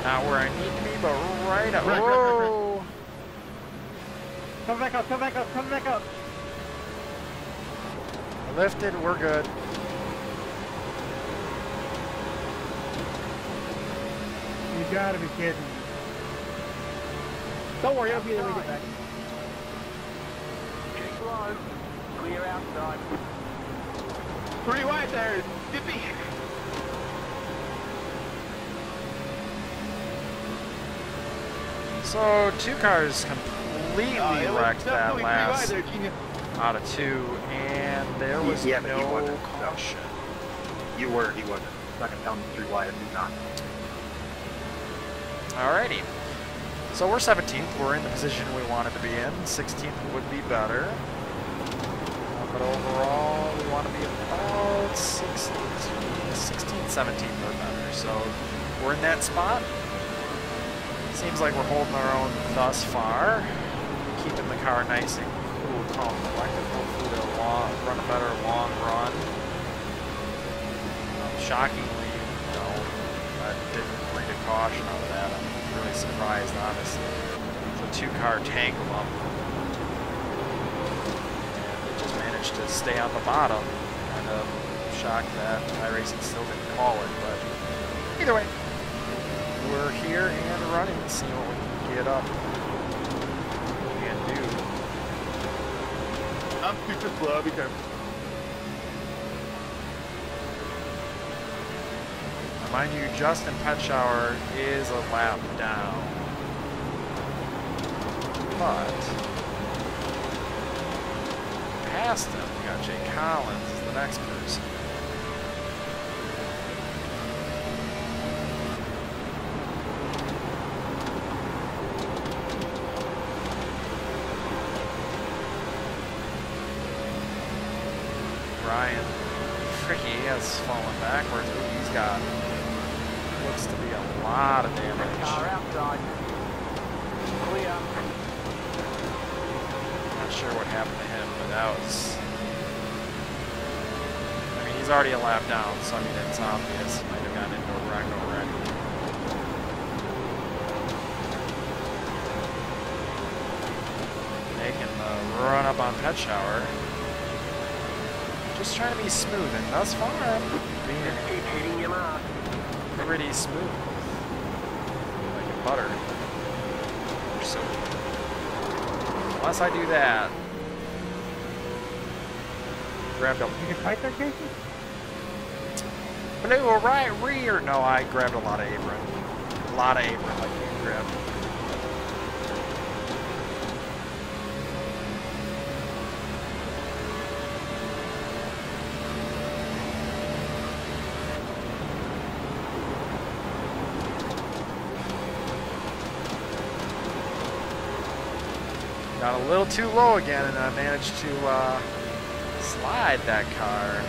Not where I need to be, but right up. Whoa! Come back up, come back up, come back up. Lifted, we're good. You gotta be kidding me. Don't worry, I'll be there when we get back. Keep low. Clear outside. 3 wide there. Dippy. So, 2 cars completely wrecked that last out of 2, and there was Yeah, but he no wasn't. caution. You were, he wasn't. Not gonna tell him 3 wide, he's not. Alrighty. So we're 17th. We're in the position we wanted to be in. 16th would be better. But overall, we want to be about 16th, 17th or better. So we're in that spot. Seems like we're holding our own thus far. Keeping the car nice and cool, calm, collected. Hopefully they'll run a better long run. Shockingly, I didn't read a caution out of that. I'm really surprised, honestly. It's a 2-car tangle up. And they just managed to stay on the bottom. Kind of shocked that iRacing still didn't call it, but either way, we're here and running to see what we can get up and do. I'm super slow, be careful. Mind you, Justin Petschauer is a lap down. But past him, we got Jay Collins as the next person. Ryan Fricky has fallen backwards. Ooh, he's got looks to be a lot of damage. Car outside. Clear. Not sure what happened to him, but that was. I mean, he's already a lap down, so I mean, it's obvious. He might have gotten into a wreck already. Making the run up on Petschauer. Just trying to be smooth, and thus far, I'm being Keep hitting your mark. pretty smooth. Like a butter. Or so. Unless I do that. Grabbed a You can fight there, Casey? blue right rear. No, I grabbed a lot of apron. A lot of apron like you grabbed. Got a little too low again, and I managed to slide that car.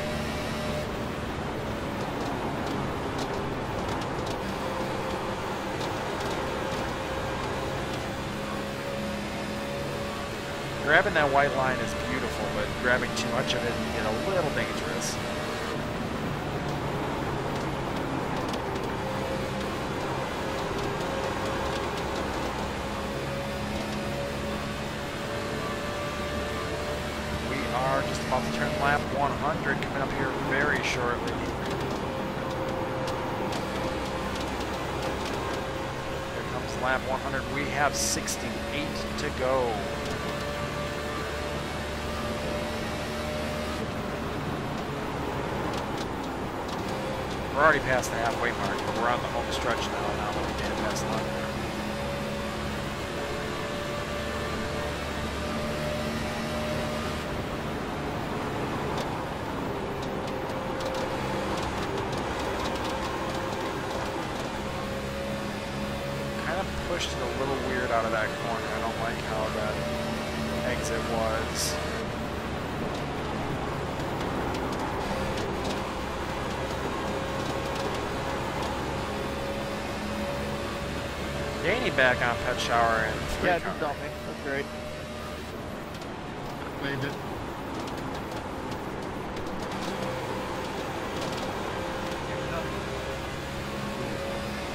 Grabbing that white line is beautiful, but grabbing too much of it can get a little dangerous. Just about to turn lap 100, coming up here very shortly. They're lap 100. We have 68 to go. We're already past the halfway mark, but we're on the home stretch now that we made it past London. Kind of pushed it a little weird out of that corner. I don't like how that exit was. Danny back on pet shower and three Yeah, car. just dump me. That's great. Saved it.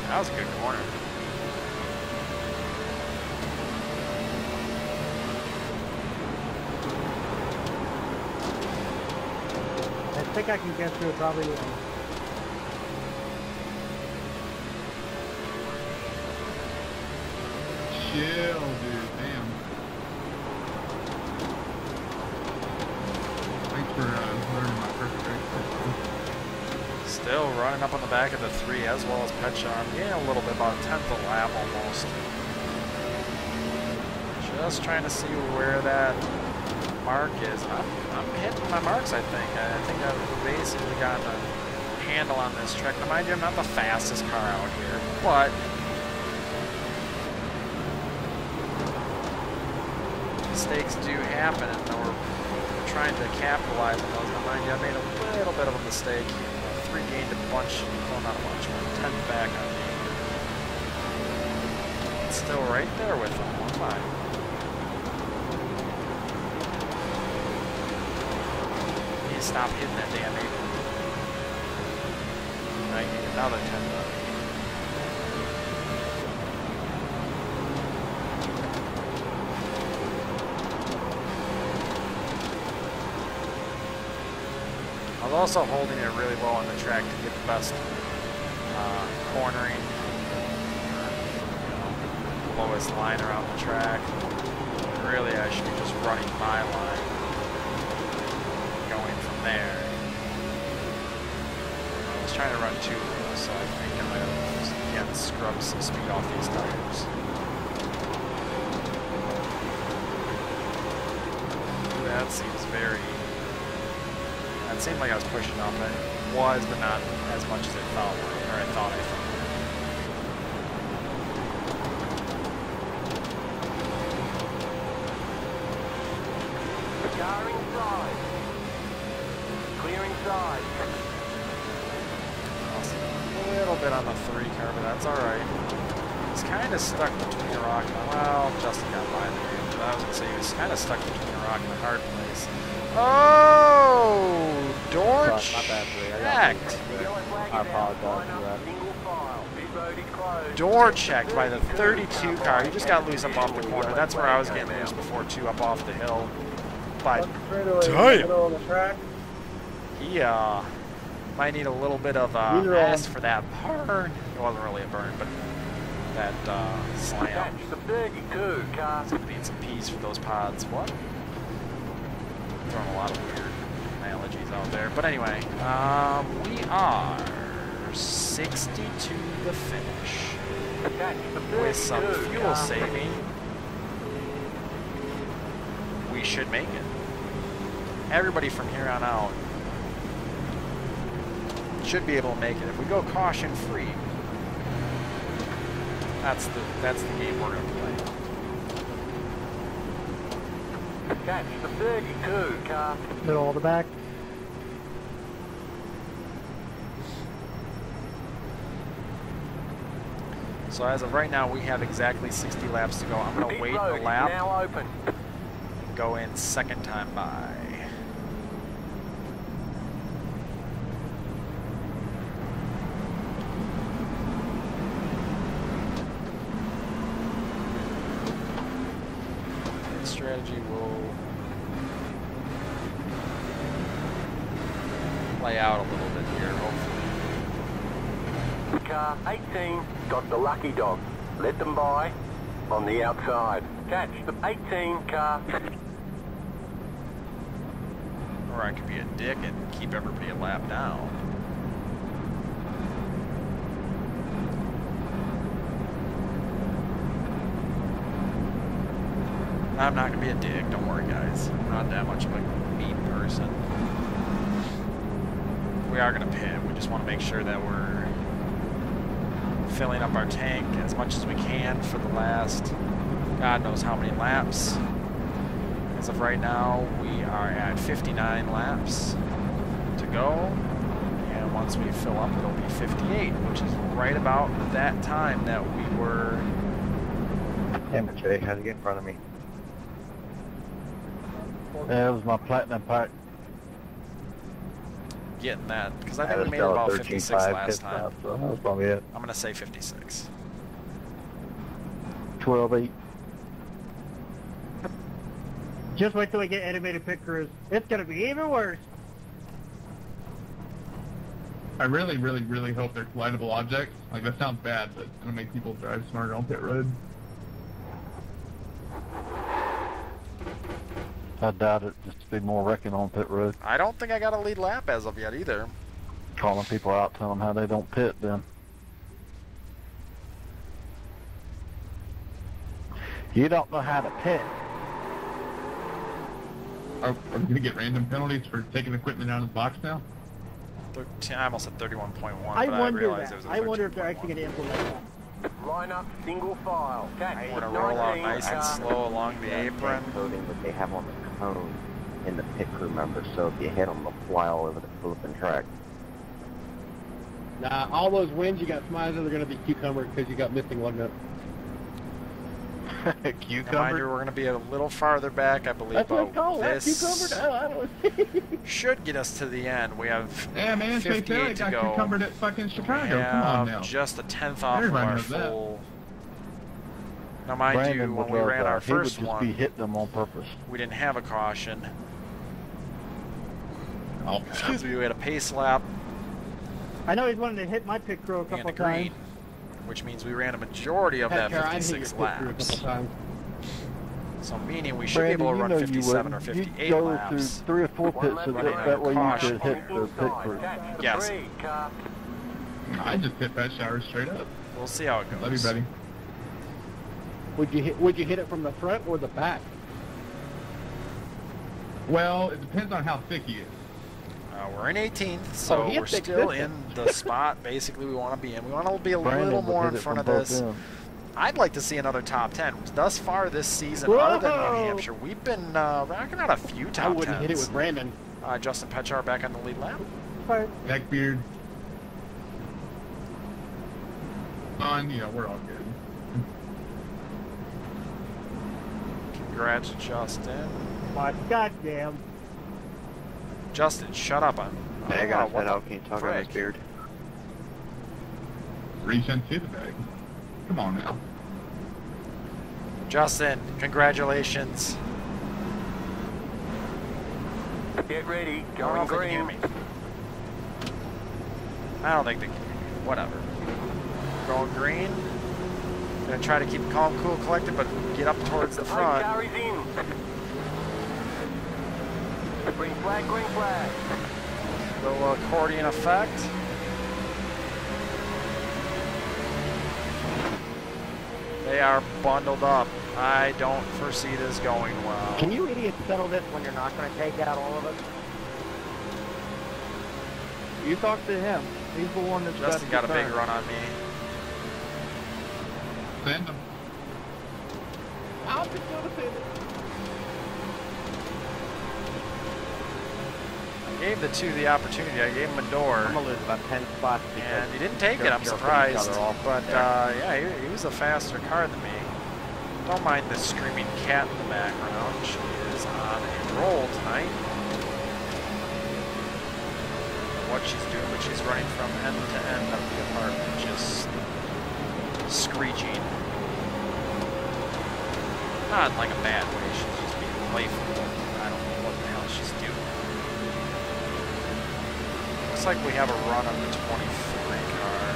That was a good corner. I think I can get through it probably with Chill, dude. Damn. Thanks for learning my perfect race. Still running up on the back of the 3 as well as pet shower. I'm getting a little bit, about a 10th of a lap almost. Just trying to see where that mark is. I'm hitting my marks, I think. I think I've basically gotten a handle on this track. Now, mind you, I'm not the fastest car out here, but mistakes do happen, and we're trying to capitalize on those. Now, mind you, I made a little bit of a mistake. 3 gained a bunch, well, not a bunch, 10 back on me. It's still right there with them. 1-5. Stop hitting that damn apron. I need another 10 left. I was also holding it really low on the track to get the best cornering, lowest line around the track. And really, I should be just running my line. Going from there. I was trying to run 2 low, so I think I might have, again, scrubbed some speed off these tires. That seems very... That seemed like I was pushing off. It was, but not as much as I thought, or I thought. Car inside. Clear inside. A little bit on the 3 car, but that's alright. He's kind of stuck between a rock and well, Justin got by there, but I was going to say he was kind of stuck between a rock and a hard place. Oh! Door checked. I apologize for that. Single file. Pit road is closed. Door checked by the 32 car. He just got loose up off the corner. That's where I was getting loose before too, up off the hill. But damn, he might need a little bit of S for that burn. It wasn't really a burn, but that slam. Catch the 32 car. It's gonna need some P's for those pods. What? Throwing a lot of weird analogies out there. But anyway, we are 60 to the finish Catch the 32 with some fuel car. saving. We should make it. Everybody from here on out should be able to make it. If we go caution free, that's the game we're going to play. Catch the 32 car. middle of the back. So as of right now, we have exactly 60 laps to go. I'm going to Pit wait road a is lap now open. and go in second time by. Strategy will play out a little bit here, hopefully. Car 18 got the lucky dog. Let them by. On the outside. Catch the 18 car. Or I could be a dick and keep everybody a lap down. I'm not going to be a dick, don't worry guys. I'm not that much of a mean person. We are going to pit. We just want to make sure that we're filling up our tank as much as we can for the last God knows how many laps. As of right now, we are at 59 laps to go. And once we fill up, it'll be 58, which is right about that time that we were... Damn it, Jay. How'd you get in front of me? That was my platinum pack. Getting that, because I think we made about 56 last time. So that was probably it. I'm going to say 56. 12-8. Just wait till we get animated pit crews. It's gonna be even worse. I really, really, really hope they're collidable objects. Like, that sounds bad, but it's gonna make people drive smarter on pit road. I doubt it. Just to be more wrecking on pit road. I don't think I got a lead lap as of yet either. Calling people out, telling them how they don't pit then. You don't know how to pit. Are we going to get random penalties for taking equipment out of the box now? 13, I almost said 31.1, but I realized it was a 13.1. I wonder if they're actually going to implement that. Line up single file. Catch We're the going to roll out 19 nice and car. slow along the apron. Coating that they have on the cone in the pit crew members, so if you hit them, they'll fly all over the flipping track. Nah, all those wins you got smiles are going to be cucumber because you got missing lug nut. Mind you, Cucumber. we're going to be a little farther back, I believe. That's what it's but called. this Cucumber. I don't should get us to the end. We have Yeah, man, Chase 58 Elliott to got go. cucumbered at fucking We Chicago. Come on now. have just a 10th off of Everybody our knows that. full. Now, mind you, Brandon when would we ran our he would first just one, be hitting them on purpose. we didn't have a caution. Oh, Excuse me, we had a pace lap I know he's wanted to hit my pit crew a and couple a of green, times. which means we ran a majority of that Car, I hit your 56 pit crew a laps. couple times. So meaning we should be able to run 57 or 58 You'd go laps. through 3 or 4 pits so that way you could hit the pit crew. Catch the Yes. 3 car. I just hit that shower straight up. We'll see how it goes. Love you, buddy. Would you hit it from the front or the back? Well, it depends on how thick he is. We're in 18th, so he we're picked still this in the spot basically we want to be in. We want to be a Brandon little would more hit in it front of from both this. ends. I'd like to see another top 10. Thus far this season, other than New Whoa! Hampshire, we've been racking out a few I top wouldn't 10s. hit it with Brandon. Justin Petchar back on the lead lap. But Neckbeard. On, you know, we're all good. Congrats, Justin. my goddamn. Justin, shut up. Hey, I got what that the out. Can you talk on frick? this beard? Reach into the bag. Come on now. Justin, congratulations. Get ready. I don't know Going if they can hear green. me. I don't think they can. Whatever. Going green. Gonna try to keep calm, cool, collected, but get up towards the Plate front. carries in. Green flag, green flag. Little accordion effect. They are bundled up. I don't foresee this going well. Can you idiots settle this when you're not going to take out all of us? You talk to him. He's the one that's Justin got a big concern. run on me. Send them. I'll just go to send it. I gave the two the opportunity. I gave him a door. I'm going to lose about 10 spots because And he didn't take it, I'm you're surprised. each other off But there. yeah, he was a faster car than me. Don't mind the screaming cat in the background. She is on a roll tonight. What she's doing, but she's running from end to end of the apartment, just screeching. Not in like a bad way, she's just being playful. I don't know what the hell she's doing. Looks like we have a run on the 23 car.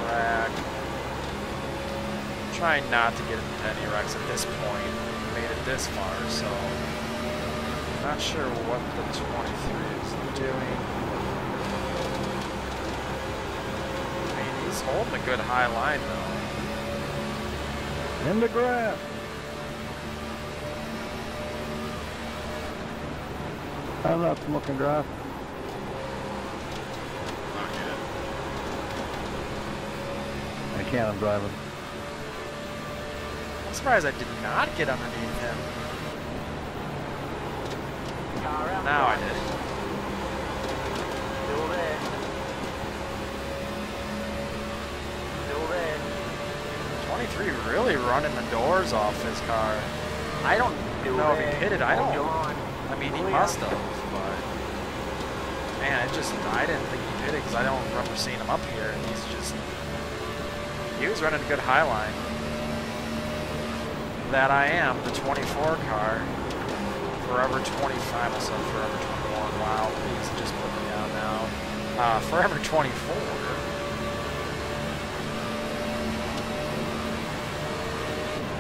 track. Trying not to get into any wrecks at this point. We made it this far, so not sure what the 23 is doing. I mean, he's holding a good high line though. In the grass. I'm not smoking dry. I can't, I'm driving. I'm surprised I did not get underneath him. Now I did. Still there. Still there. 23 really running the doors off his car. I don't know if he pitted. I mean, he must have, but man, I didn't think he pitted because I don't remember seeing him up here, and he was running a good high line. That I am, the 24 car, Forever 25, I said Forever 21, wow, please just put me down now. Forever 24.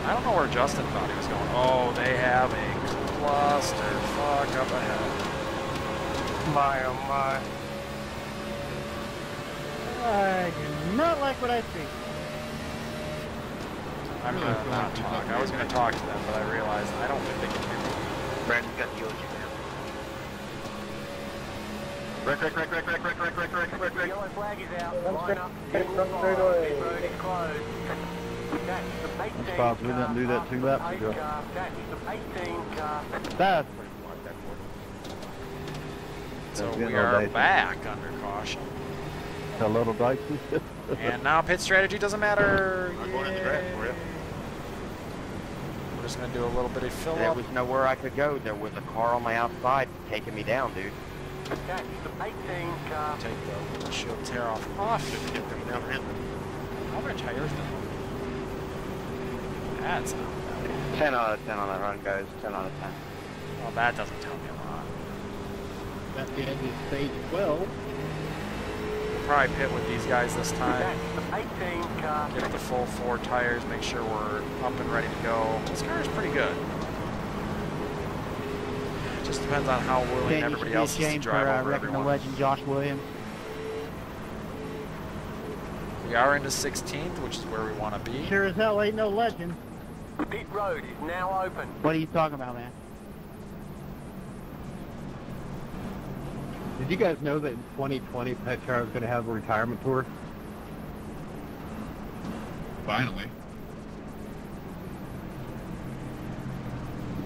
I don't know where Justin thought he was going. Oh, they have a cluster fuck up ahead. My, oh my. I do not like what I see. I'm going to not talk. I was going to talk to them, but I realized I don't think they can hear me. Brandon, got the OG now. Wreck. Yellow flag is out. Line up. Pit road is closed. That's the 18 Bob, we didn't do that 2 laps ago. That's the 18 car. That's So we are back under caution. a little dicey. And now pit strategy doesn't matter. We're just going to do a little bit of fill There up. was nowhere I could go. There was a car on my outside taking me down, dude. That's the 18 car. Take the windshield tear off. How many tires though? That's not bad. 10 out of 10 on that run, guys. 10 out of 10. Well, that doesn't tell me a lot. That's the end of stage 12. We'll probably pit with these guys this time. That's the 18 car. Get the full 4 tires, make sure we're up and ready to go. This car is pretty good. Just depends on how willing everybody else is to drive over everyone. Legend Josh Williams. We are into 16th, which is where we want to be. Sure as hell ain't no legend. Pit road is now open. What are you talking about, man? Did you guys know that in 2020 Petchar is going to have a retirement tour? Finally.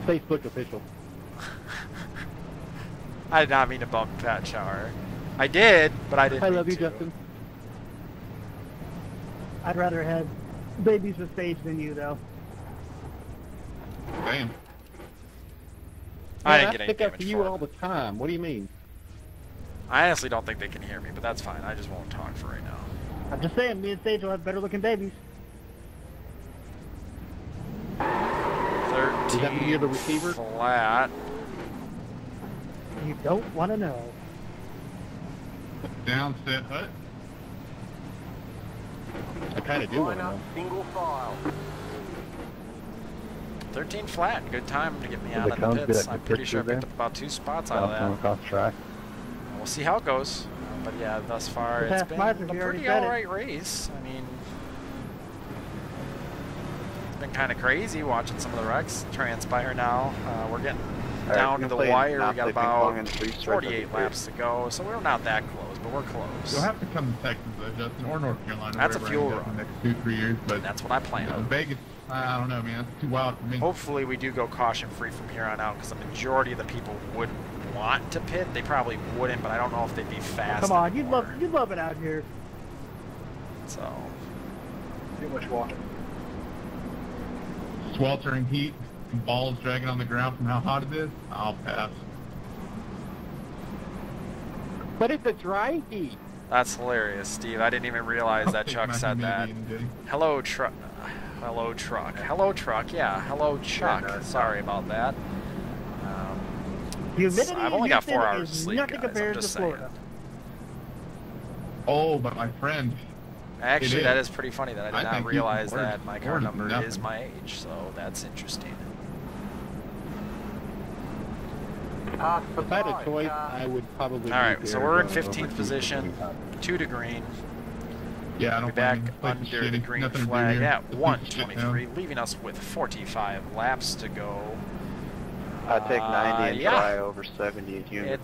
Facebook official. I did not mean to bump Pat Shower. I did, but I didn't. I love you, to. Justin. I'd rather have babies with stage than you, though. Damn. I didn't get any stick up damage to you for all it. the time. What do you mean? I honestly don't think they can hear me, but that's fine. I just won't talk for right now. I'm just saying, me and Sage will have better looking babies. 13 Does that mean you're the receiver? flat. You don't want to know. Down, set, hut. I kind of do want Line to up, know. single file. 13 flat. Good time to get me Did out the of cones the get pits. at I'm the pretty pits sure I through picked up about 2 spots out of Coming that. across the track. We'll see how it goes. But yeah, thus far The it's past been miles, a you already pretty said it. alright race. I mean, it's been kind of crazy watching some of the wrecks transpire now. We're getting down to the wire. We got about 48 laps to go, so we're not that close, but we're close. You'll have to come to Texas, though, Justin, or North Carolina. That's a wherever fuel I end up run. in the next 2-3 years, but That's what I plan you know, on. Vegas, I don't know, man. It's too wild for me. Hopefully we do go caution free from here on out because the majority of the people would want to pit. They probably wouldn't, but I don't know if they'd be fast. Come on, anymore. you'd love it out here. So Too much walking. Sweltering heat, and balls dragging on the ground from how hot it is. I'll pass. But it's a dry heat. that's hilarious, Steve. I didn't even realize I'll that take Chuck my said that. humidity any day. Hello, truck. Hello, truck. Hello, truck. Yeah, hello, Chuck. no, Sorry about that. Humidity I've in only got Houston 4 hours is of sleep, nothing guys. I'm compared to just Florida. saying. Oh, but my friend, Actually, It that is. is pretty funny that I I did not think you realize can that my car order number nothing. is my age, so that's interesting. Pass the If I had a 5 choice, car. I would probably. All right, move so we're in Arizona over 15th to position, 25. 2 to green. Yeah, I Be don't back blame you. This place is under the shitty. green Nothing to do flag here. at It's a piece of shit 123, town. leaving us with 45 laps to go. I take 90 and yeah. try over 70 as unit.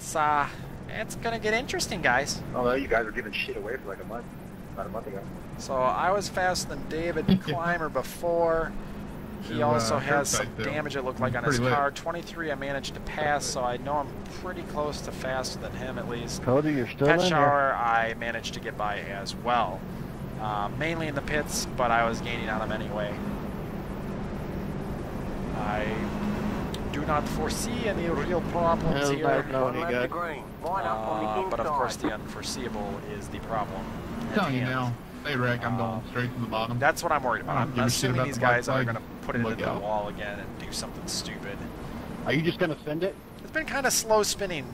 It's gonna get interesting, guys. Although you guys were giving shit away for like a month, about a month ago. So I was faster than David Clymer before. He Yeah, also has curbside some though. damage, it looked like, on his Pretty lit. car. 23 I managed to pass, so I know I'm pretty close to faster than him at least. Cody, you're still Pet in there. shower I managed to get by as well. Mainly in the pits, but I was gaining on him anyway. I do not foresee any real problems How's here. that going, One you left to guys? green. Line up on the inside. But of course the unforeseeable is the problem. I'm at telling you hand. now. They wreck. I'm going straight to the bottom. That's what I'm worried about. I don't I'm give a shit assuming about these the black guys are flag. going to put it Look into the out. wall again and do something stupid. Are you just gonna send it? It's been kind of slow spinning.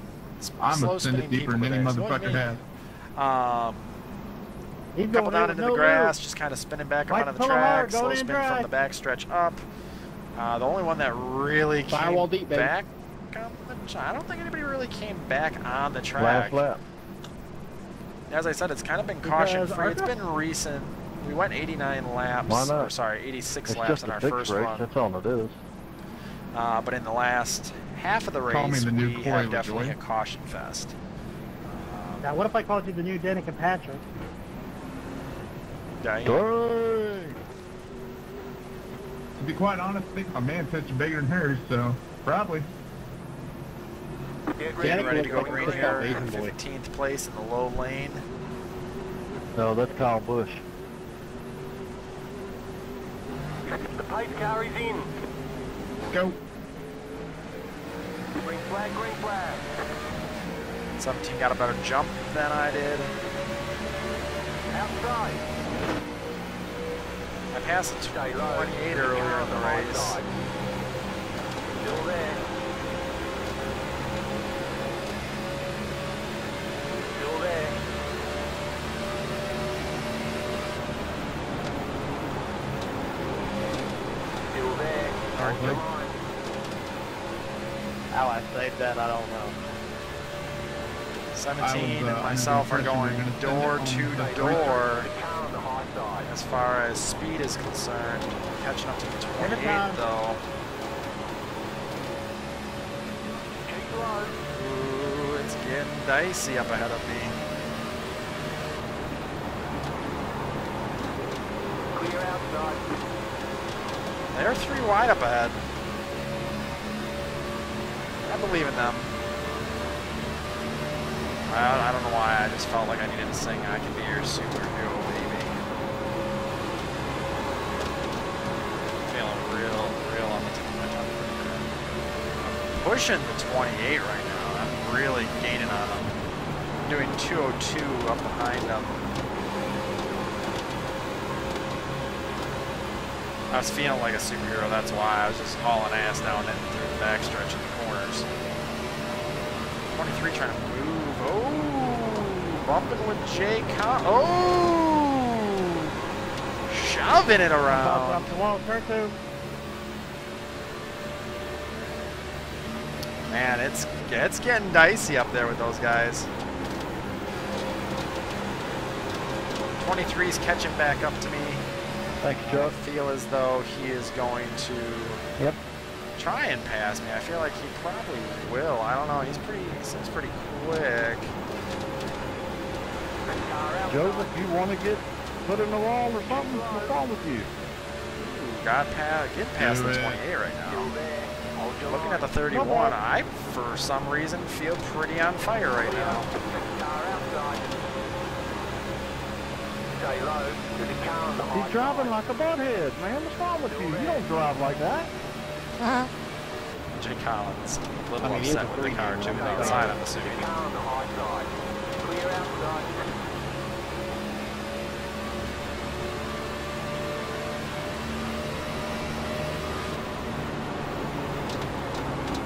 I'm slow gonna send spinning it deeper people than any today. So what do you motherfucker mean? has. He's Couple going down in into with the no grass, lube. just kind of spinning back Mike, around on the pull him track. hard, go Slow in spin dry. from the back stretch up. The only one that really came Firewall deep, baby. back on the I don't think anybody really came back on the track. Last lap. As I said, it's kind of been caution Because free. It's Arca- been recent. We went 89 laps. Why not? Or sorry, 86 It's laps just in a our fixed first race. run. That's all it is. But in the last half of the Call me race, the new we Corey have definitely LaJoy. a caution fest. Now, what if I called you the new Danica Patrick? Yeah, Dang. To be quite honest, I think my man pitched bigger than hers, so probably. Get Getting ready to go looks green like here. Asian boy. 15th place in the low lane. No, that's Kyle Busch. The pace car is in. Go. Green flag, green flag. 17 got a better jump than I did. Outside. I passed a Stay low. 28 earlier in the race. Still there. Still there. Still there. Alright, Hold your Blake. line. How I saved that, I don't know. 17 I was, and under myself the are impression going we were gonna door send it to on the door The car on the high side. as far as speed is concerned. Catching up to the 28 Anytime. though. Keep low. Ooh, it's getting dicey up ahead of me. Clear outside. They're 3 wide up ahead. I believe in them. I don't know why, I just felt like I needed to sing I Can Be Your Superhero, baby. Feeling real on the tip of my tongue. I'm pushing the 28 right now. I'm really gaining on them. I'm doing 202 up behind them. I was feeling like a superhero, that's why I was just hauling ass down and through the backstretch in the corners. 23 trying to move. Oh, bumping with Jay Con. Oh, shoving it Pop around. up the wall, turn 2. Man, it's getting dicey up there with those guys. 23's catching back up to me. Thanks, I Chuck. feel as though he is going to Yep. try and pass me. I feel like he probably will. I don't know. He seems pretty quick. Joseph, you want to get put in the wall or something? What's wrong with you? Ooh, getting past Do the it. 28 right now. Still there. Hold your Looking line. at the 31, I, for some reason, feel pretty on fire right now. Car outside. Stay low. There's a car on the high He's driving side. like a butthead, man. What's wrong with you? You don't drive like that. Jay Collins, a little I mean, he is upset a with the car three-man, too right? outside, I'm assuming. There's a car on the high side. Clear outside.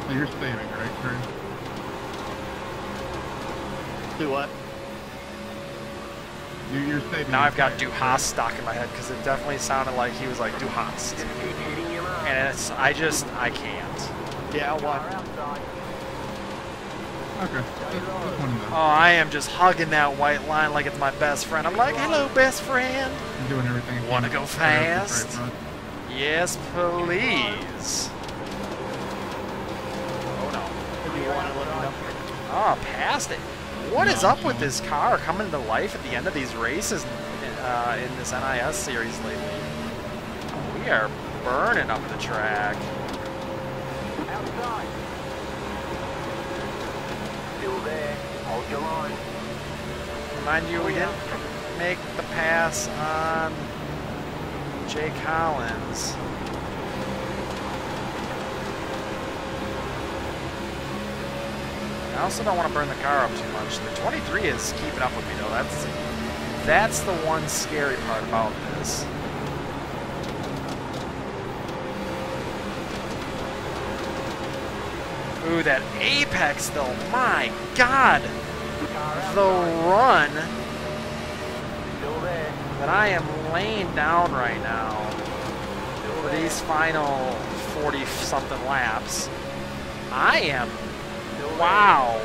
So you're saving, right, Trey? Do what? You're saving. Now I've got your Du tires. Haas stuck in my head because it definitely sounded like he was like Du Haas. And it's, I can't. Yeah, I'll watch. Okay. Just one of Oh, I am just hugging that white line like it's my best friend. I'm like, hello, best friend. I'm doing everything. I Wanna can go to stay up the fast? very front. Yes, please. Oh no. Oh, past it. What is up with this car coming to life at the end of these races in this NIS series lately? We are burning up the track. Outside. Still there. Hold your line. Mind you, we didn't make the pass on Jay Collins. I also don't want to burn the car up too much. The 23 is keeping up with me though. That's the one scary part about this. Ooh, that apex though. My God. The run that I am laying down right now for these final 40-something laps. I am, wow.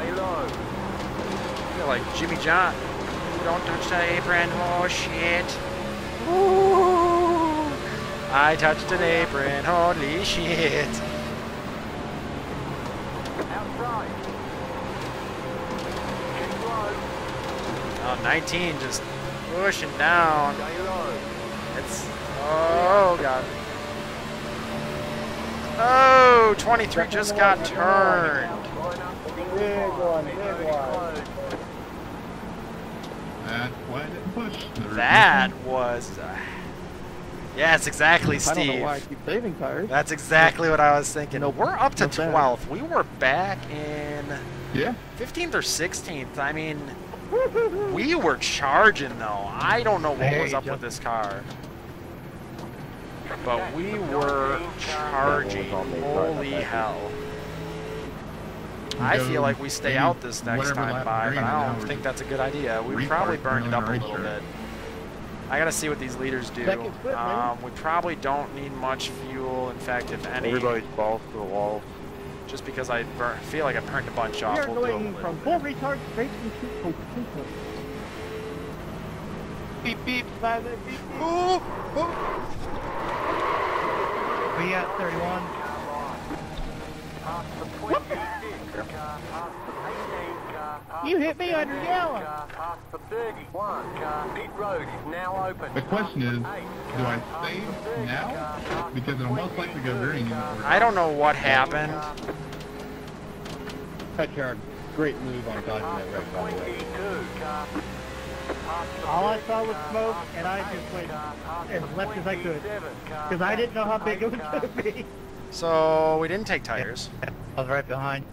I feel like Jimmy John. Ooh, don't touch the apron. Oh shit. Ooh, I touched an apron. Holy shit. Outside. Oh, 19 just pushing down. It's, oh god. Oh, 23 just got turned. Big one, big one. That's why I didn't push. That was, yes, exactly, I don't know Steve. why I keep saving tires. That's exactly what I was thinking. Nope. We're up to What's that? 12th. We were back in Yeah. 15th or 16th. I mean, we were charging though. I don't know what was up with this car. But we were charging. Holy hell. I feel like we stay out this next Whatever time lap by, green but is I now, don't we're think just that's a good idea. We probably burned it up a little bit. I gotta see what these leaders do. Second split, man. We probably don't need much fuel. In fact, if any, Everybody's balls to the wall. just because I feel like I burned a bunch We off. are We'll do a going little from bit. full retard straight into potato. Beep, beep, beep, beep. We at 31. You hit me under yellow. Pit road is now open. The question is, do I save now? Because it'll most likely go green. I don't know what happened. Cut yard. Great move on dodging that red, by the way. All I saw was smoke, and I just went as left as I could. Because I didn't know how big it was going to be. So we didn't take tires. I was right behind.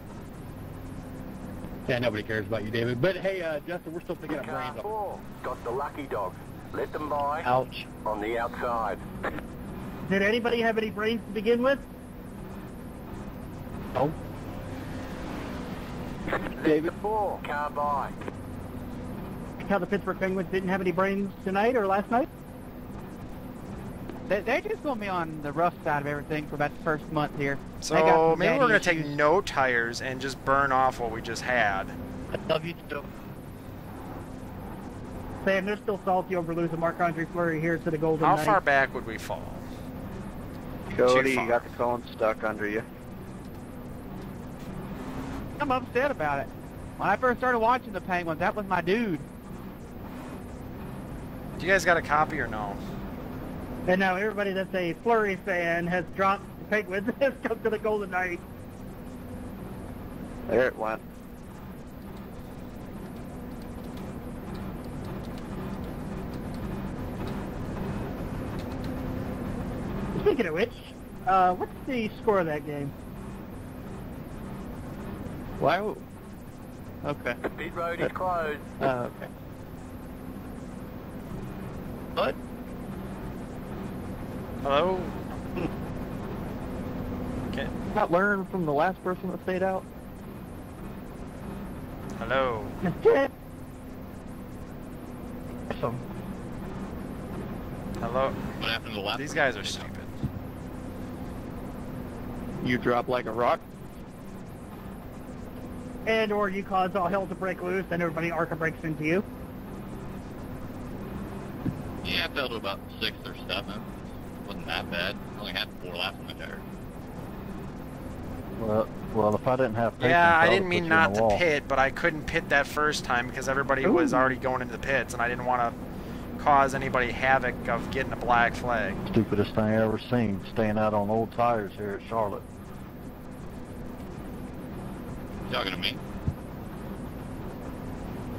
Yeah, nobody cares about you, David. But hey, Justin, we're still picking up brains. Car 4 got the lucky dog. Let them by Ouch. on the outside. Did anybody have any brains to begin with? Oh. David 4 car by. How the Pittsburgh Penguins didn't have any brains tonight or last night? They just put me on the rough side of everything for about the first month here. So maybe we're going to take issues. no tires and just burn off what we just had. I love you too. Sam, they're still salty over losing Marc-Andre Fleury here to the Golden How Knights. far back would we fall? Cody, far. you got the cone stuck under you. I'm upset about it. When I first started watching the Penguins, that was my dude. Do you guys got a copy or no? And now everybody that's a Fleury fan has dropped the Penguins and has come to the Golden Knights. There it went. Speaking of which, what's the score of that game? Wow. Okay. The pit road is closed. Okay. What? Hello? Okay. Not learn from the last person that stayed out. Hello. Hello. What happened to the last? These guys are stupid. You drop like a rock. And or you cause all hell to break loose and everybody arca breaks into you. Yeah, I fell to about 6 or 7. Wasn't that bad. I only had 4 laps on my tire. Well, if I didn't have patience, Yeah, I would've didn't put mean you in not the to wall. pit, but I couldn't pit that first time because everybody was already going into the pits, and I didn't want to cause anybody havoc of getting a black flag. Stupidest thing I ever seen, staying out on old tires here at Charlotte. Talking to me?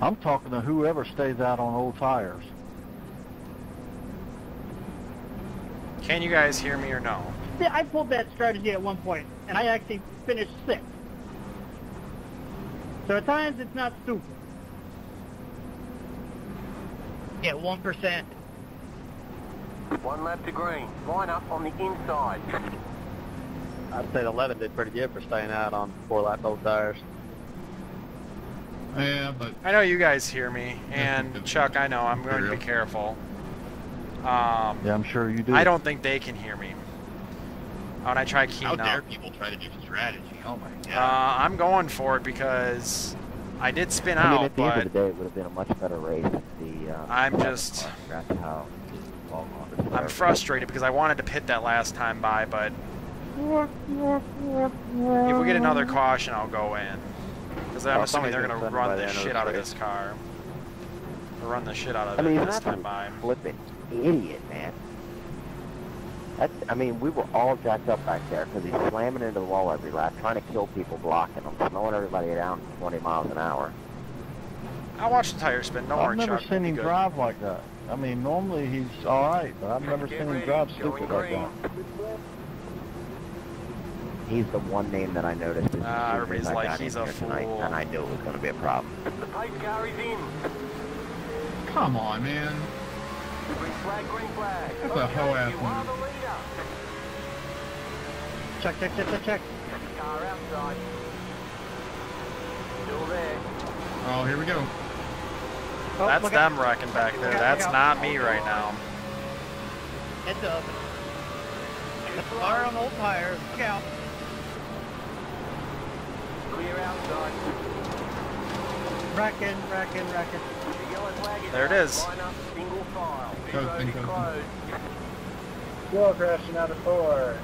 I'm talking to whoever stays out on old tires. Can you guys hear me or no? See, I pulled that strategy at one point, and I actually finished 6th. So at times it's not stupid. Yeah, 1%. 1 lap to green. Line up on the inside. I'd say 11 did pretty good for staying out on 4-lap old tires. Yeah, but I know you guys hear me, and Chuck, I know I'm going to be careful. Yeah, I'm sure you do. I don't think they can hear me. When I try keying how dare up. people try to do strategy? Oh my god. I'm going for it because I did spin I mean, out, at the end but of the day, it would have been a much better race if the. I'm just. That's how. I'm frustrated because I wanted to pit that last time by, but if we get another caution, I'll go in. Because I'm assuming they're going to run the shit out of this car. Or run the shit out of it this time by. Flipping idiot, man. I mean, we were all jacked up back there because he's slamming into the wall every lap, trying to kill people blocking him, slowing everybody down 20 miles an hour. I'll watch the tire spin. Don't worry, I've never Chuck. seen him Good. drive like that. I mean, normally he's all right, but I've never seen him drive stupid like that. He's the one name that I noticed. Everybody's like, he's a fool. Tonight, and I knew it was going to be a problem. The pace car is in. Come on, man. Green flag, green flag. That's a hoe ass You are move. the leader. Check. Car outside. Still there. Oh, here we go. Oh, That's look them out. wrecking back there. Look out, That's look out. not me right now. Heads up. Fire on old tires. Look out. Clear outside. Wrecking. The yellow flag is There it up. is. Line up, single file. Pit Coasting, road is coasting. closed. Wall crashing out of 4.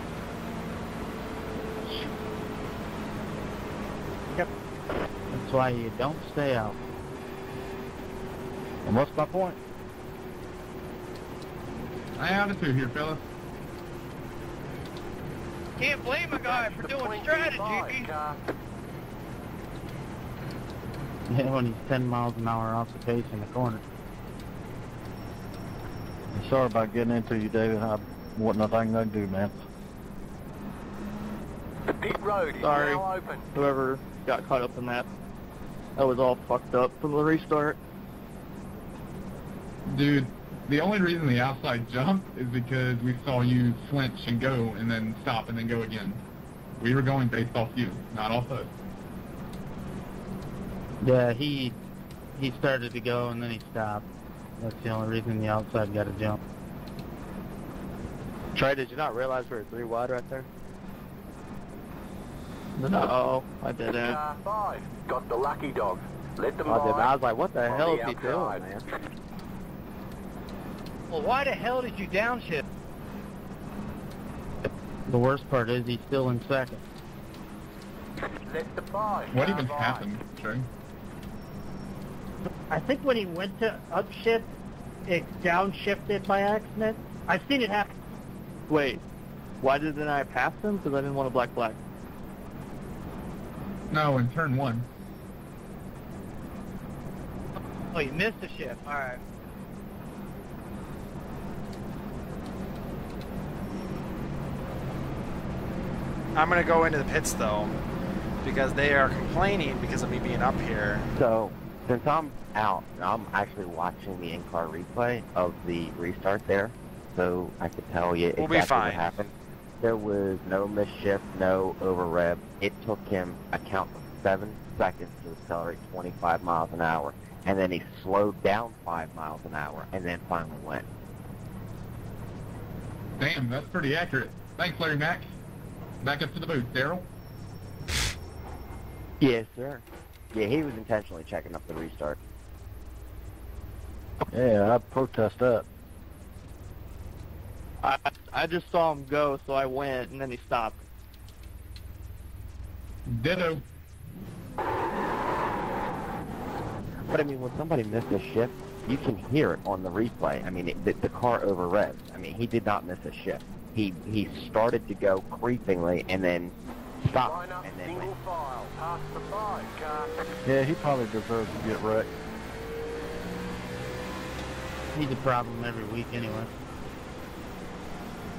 Yep. That's why you don't stay out. And what's my point? I attitude here, fellas. Can't blame a guy for doing 25 strategy. car. Yeah, when he's 10 miles an hour off the pace in the corner. I'm sorry about getting into you, David. I wasn't nothing I could do, man. The pit road is Sorry. now open. Whoever got caught up in that, that was all fucked up from the restart. Dude, the only reason the outside jumped is because we saw you flinch and go and then stop and then go again. We were going based off you, not off us. Yeah, he started to go and then he stopped. That's the only reason the outside got a jump. Trey, did you not realize we were 3 wide right there? No, I didn't. Car 5 got the lucky dog. Let them I didn't. I ride was like, what the on hell the is he doing, outside. man? Well, why the hell did you downshift? The worst part is he's still in second. Let the 5 What car even by. happened, Trey? I think when he went to upshift, it downshifted by accident. I've seen it happen. Wait, why didn't I pass him? Because I didn't want a black flag. No, in turn 1. Oh, you missed a shift. All right. I'm going to go into the pits, though, because they are complaining because of me being up here. So, since I'm out, I'm actually watching the in-car replay of the restart there, so I could tell you We'll be exactly fine. what happened. There was no mischief, no over rev. It took him a count of 7 seconds to accelerate 25 miles an hour, and then he slowed down 5 miles an hour, and then finally went. Damn, that's pretty accurate. Thanks, Larry Mack. Back up to the booth, Daryl. Yes, sir. Yeah, he was intentionally checking up the restart. Yeah, I protest that. I just saw him go, so I went, and then he stopped. Ditto. But I mean, when somebody missed a shift, you can hear it on the replay. I mean, the car over revs. I mean, he did not miss a shift. He started to go creepingly and then stopped and then went. Yeah, he probably deserves to get wrecked. He's a problem every week anyway.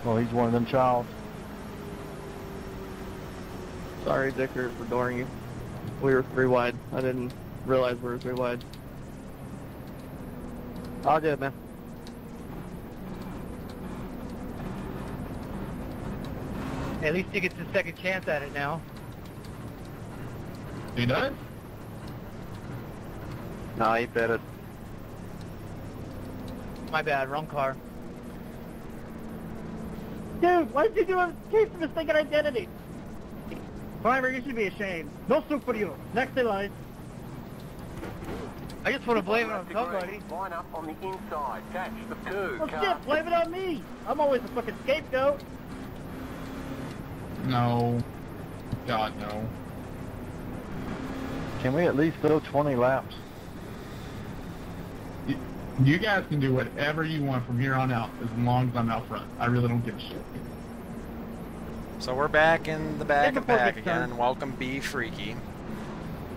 Well, he's one of them childs. Sorry, Dicker, for ignoring you. We were 3 wide. I didn't realize we were 3 wide. All good, man. At least he gets a second chance at it now. He does? No, he bit it. My bad, wrong car. Dude, why did you do a case of mistaken identity? Driver, you should be ashamed. No soup for you. Next in line. I just want to blame it on somebody. Line up on the inside. Catch the 2. Well, shit, blame it on me. I'm always the fucking scapegoat. No. God, no. Can we at least go 20 laps? You guys can do whatever you want from here on out, as long as I'm out front. I really don't give a shit. So we're back in the back of pack again, and welcome B Freaky.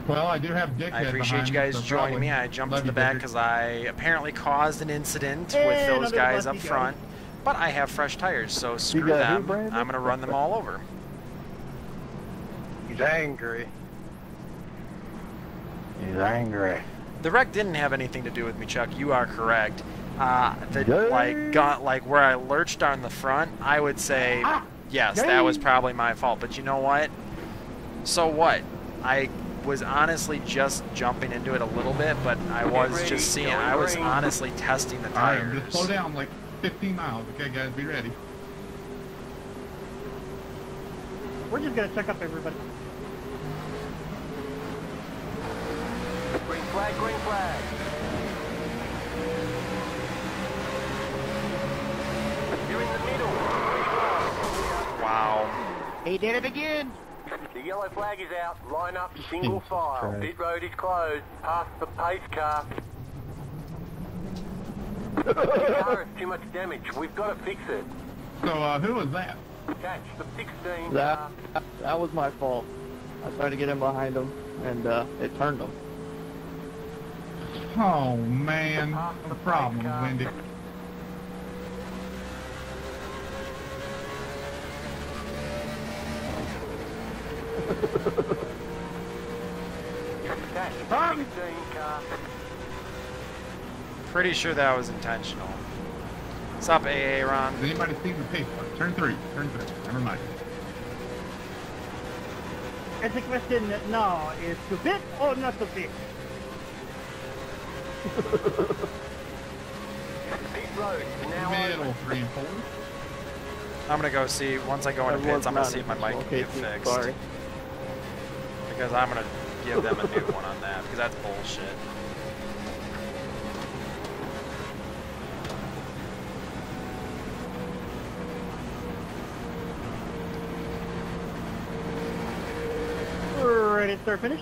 Well, I do have Dickhead I appreciate you guys joining me. I jumped to the back because I apparently caused an incident with those guys up front. But I have fresh tires, so screw them. I'm going to run them all over. He's angry. He's angry. The wreck didn't have anything to do with me, Chuck. You are correct. Like where I lurched on the front, I would say, yes, that was probably my fault. But you know what? So what? I was honestly just jumping into it a little bit, but I was just seeing. I was honestly testing the tires. All right, just slow down like 15 miles. Okay, guys, be ready. We're just gonna check up everybody. Green flag, green flag. You're in the middle. Wow. He did it again. The yellow flag is out. Line up, single file. Pit road is closed. Past the pace car. The car has too much damage. We've got to fix it. So, who was that? Catch the 16. That was my fault. I tried to get in behind him, and it turned him. Oh, man. No problem, Wendy. Catch the 16 car. Pretty sure that was intentional. What's up, AA Ron? Has anybody seen the pace car? Turn 3. Turn 3. Never mind. It's a question now, is to fit or not to fit? Pit road now Middle 3 and 4. I'm going to go see, once I go into pits, I'm going to see if my bike can get fixed. Sorry. Because I'm going to give them a new one on that, because that's bullshit. Ready to start finish?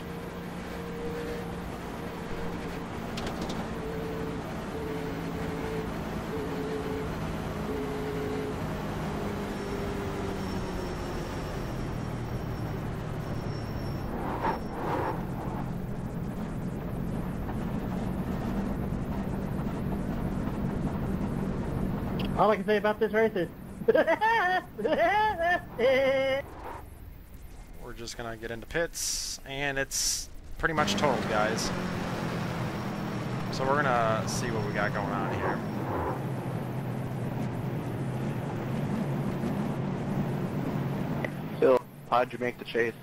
All I can say about this race is We're just going to get into pits, and it's pretty much totaled, guys. So we're going to see what we got going on here. How'd you make the chase?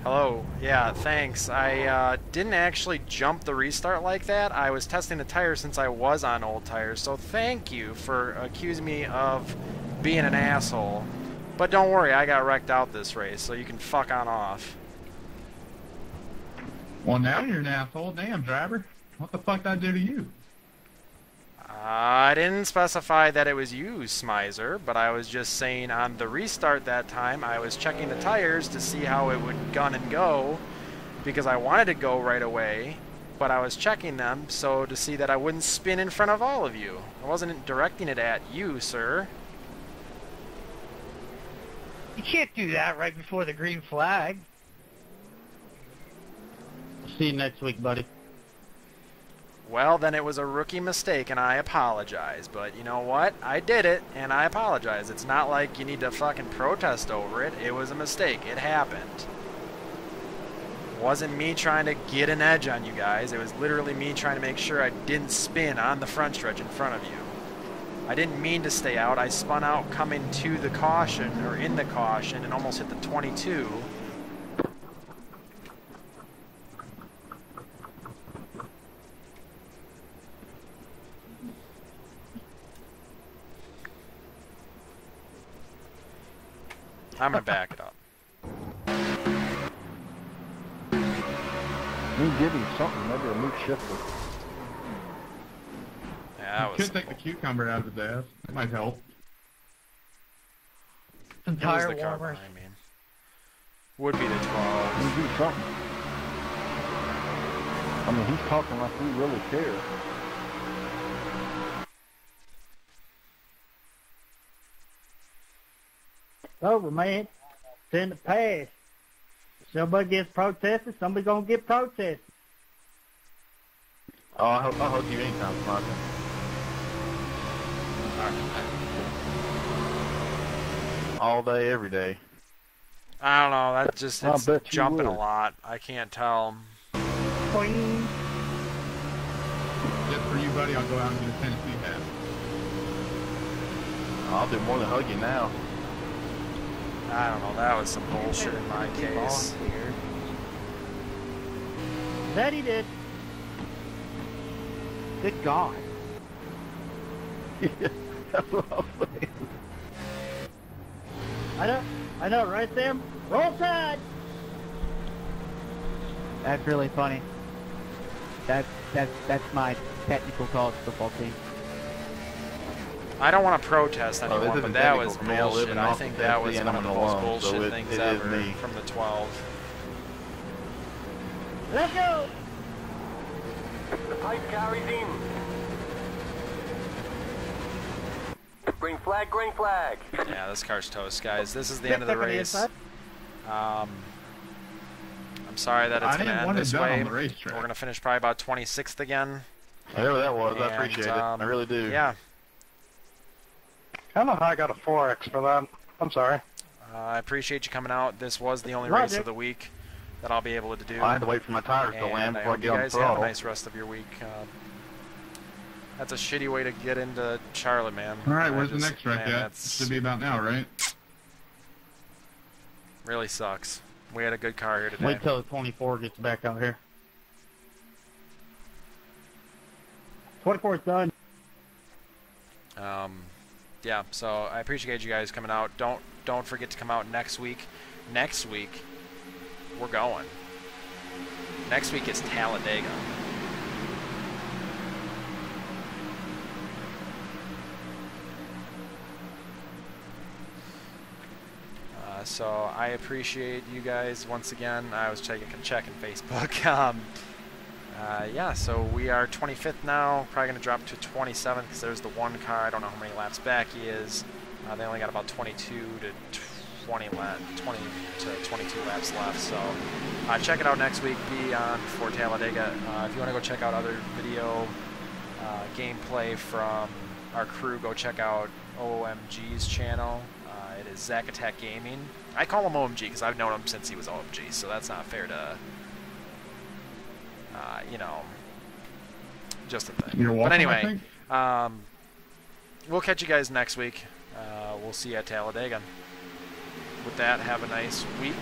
Hello. Yeah, thanks. I didn't actually jump the restart like that. I was testing the tires since I was on old tires, so thank you for accusing me of being an asshole. But don't worry, I got wrecked out this race, so you can fuck on off. Well, now you're an asshole. Damn, driver. What the fuck did I do to you? I didn't specify that it was you, Smizer, but I was just saying on the restart that time, I was checking the tires to see how it would gun and go, because I wanted to go right away, but I was checking them so to see that I wouldn't spin in front of all of you. I wasn't directing it at you, sir. You can't do that right before the green flag. See you next week, buddy. Well, then it was a rookie mistake, and I apologize. But you know what? I did it, and I apologize. It's not like you need to fucking protest over it. It was a mistake. It happened. It wasn't me trying to get an edge on you guys. It was literally me trying to make sure I didn't spin on the front stretch in front of you. I didn't mean to stay out. I spun out coming to the caution, or in the caution, and almost hit the 22. I'm going to back it up. You can give him something, maybe a new shifter. Yeah, that You was could take the cucumber out of his ass. That might help. Some It was tire the car warmers. behind me. Would be the 12. You can do something. I mean, he's talking like we really care. It's over, man. It's in the past. If somebody gets protested, somebody gonna get protested. Oh, I'll hook you anytime, Smoker. All day, every day. I don't know. That just I'll it's bet you jumping a would. lot. I can't tell. Boing. Just for you, buddy, I'll go out and get a Tennessee hat. I'll do more than hug you now. I don't know. That was some bullshit in my case. That he did. Good God. That's what I'm saying. I know, right, Sam? Roll Tide! That's really funny. That's my technical college football team. I don't want to protest this anymore, isn't but that was technical for me. I live bullshit. in I Austin, think that was Tennessee, and one I'm of the in most Malone, so bullshit it things is ever me. from the 12. Let's go! The pipe carries in. Green flag, green flag. Yeah, this car's toast, guys. This is the end of the race. I'm sorry that it's I going to didn't end want it this done way. on the We're racetrack. going to finish probably about 26th again. Whatever that was, I And, appreciate it. I really do. Yeah. I don't know how I got a 4X for that. I'm sorry. I appreciate you coming out. This was the only Right, race Dick. of the week that I'll be able to do. I had to wait for my tires to land And I before I hope get you on the guys have a throttle. nice rest of your week. That's a shitty way to get into Charlotte, man. All right, I where's the just- next wreck man, at? that's- Should be about now, right? Really sucks. We had a good car here today. Wait till the 24 gets back out here. 24 is done. Yeah, so I appreciate you guys coming out. Don't forget to come out next week. Next week, we're going. Next week is Talledega. So I appreciate you guys once again. I was checking Facebook. Yeah, so we are 25th now. Probably going to drop to 27th because there's the one car. I don't know how many laps back he is. They only got about 22 to 20 to 22 laps left. So check it out next week. Be on for Talledega. If you want to go check out other video gameplay from our crew, go check out OMG's channel. It is Zack Attack Gaming. I call him OMG because I've known him since he was OMG, so that's not fair to, you know, just a thing. You're welcome, But anyway, I think. we'll catch you guys next week. We'll see you at Talledega. with that, have a nice week,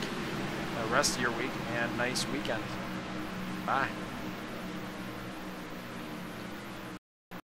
rest of your week, and nice weekend. Bye.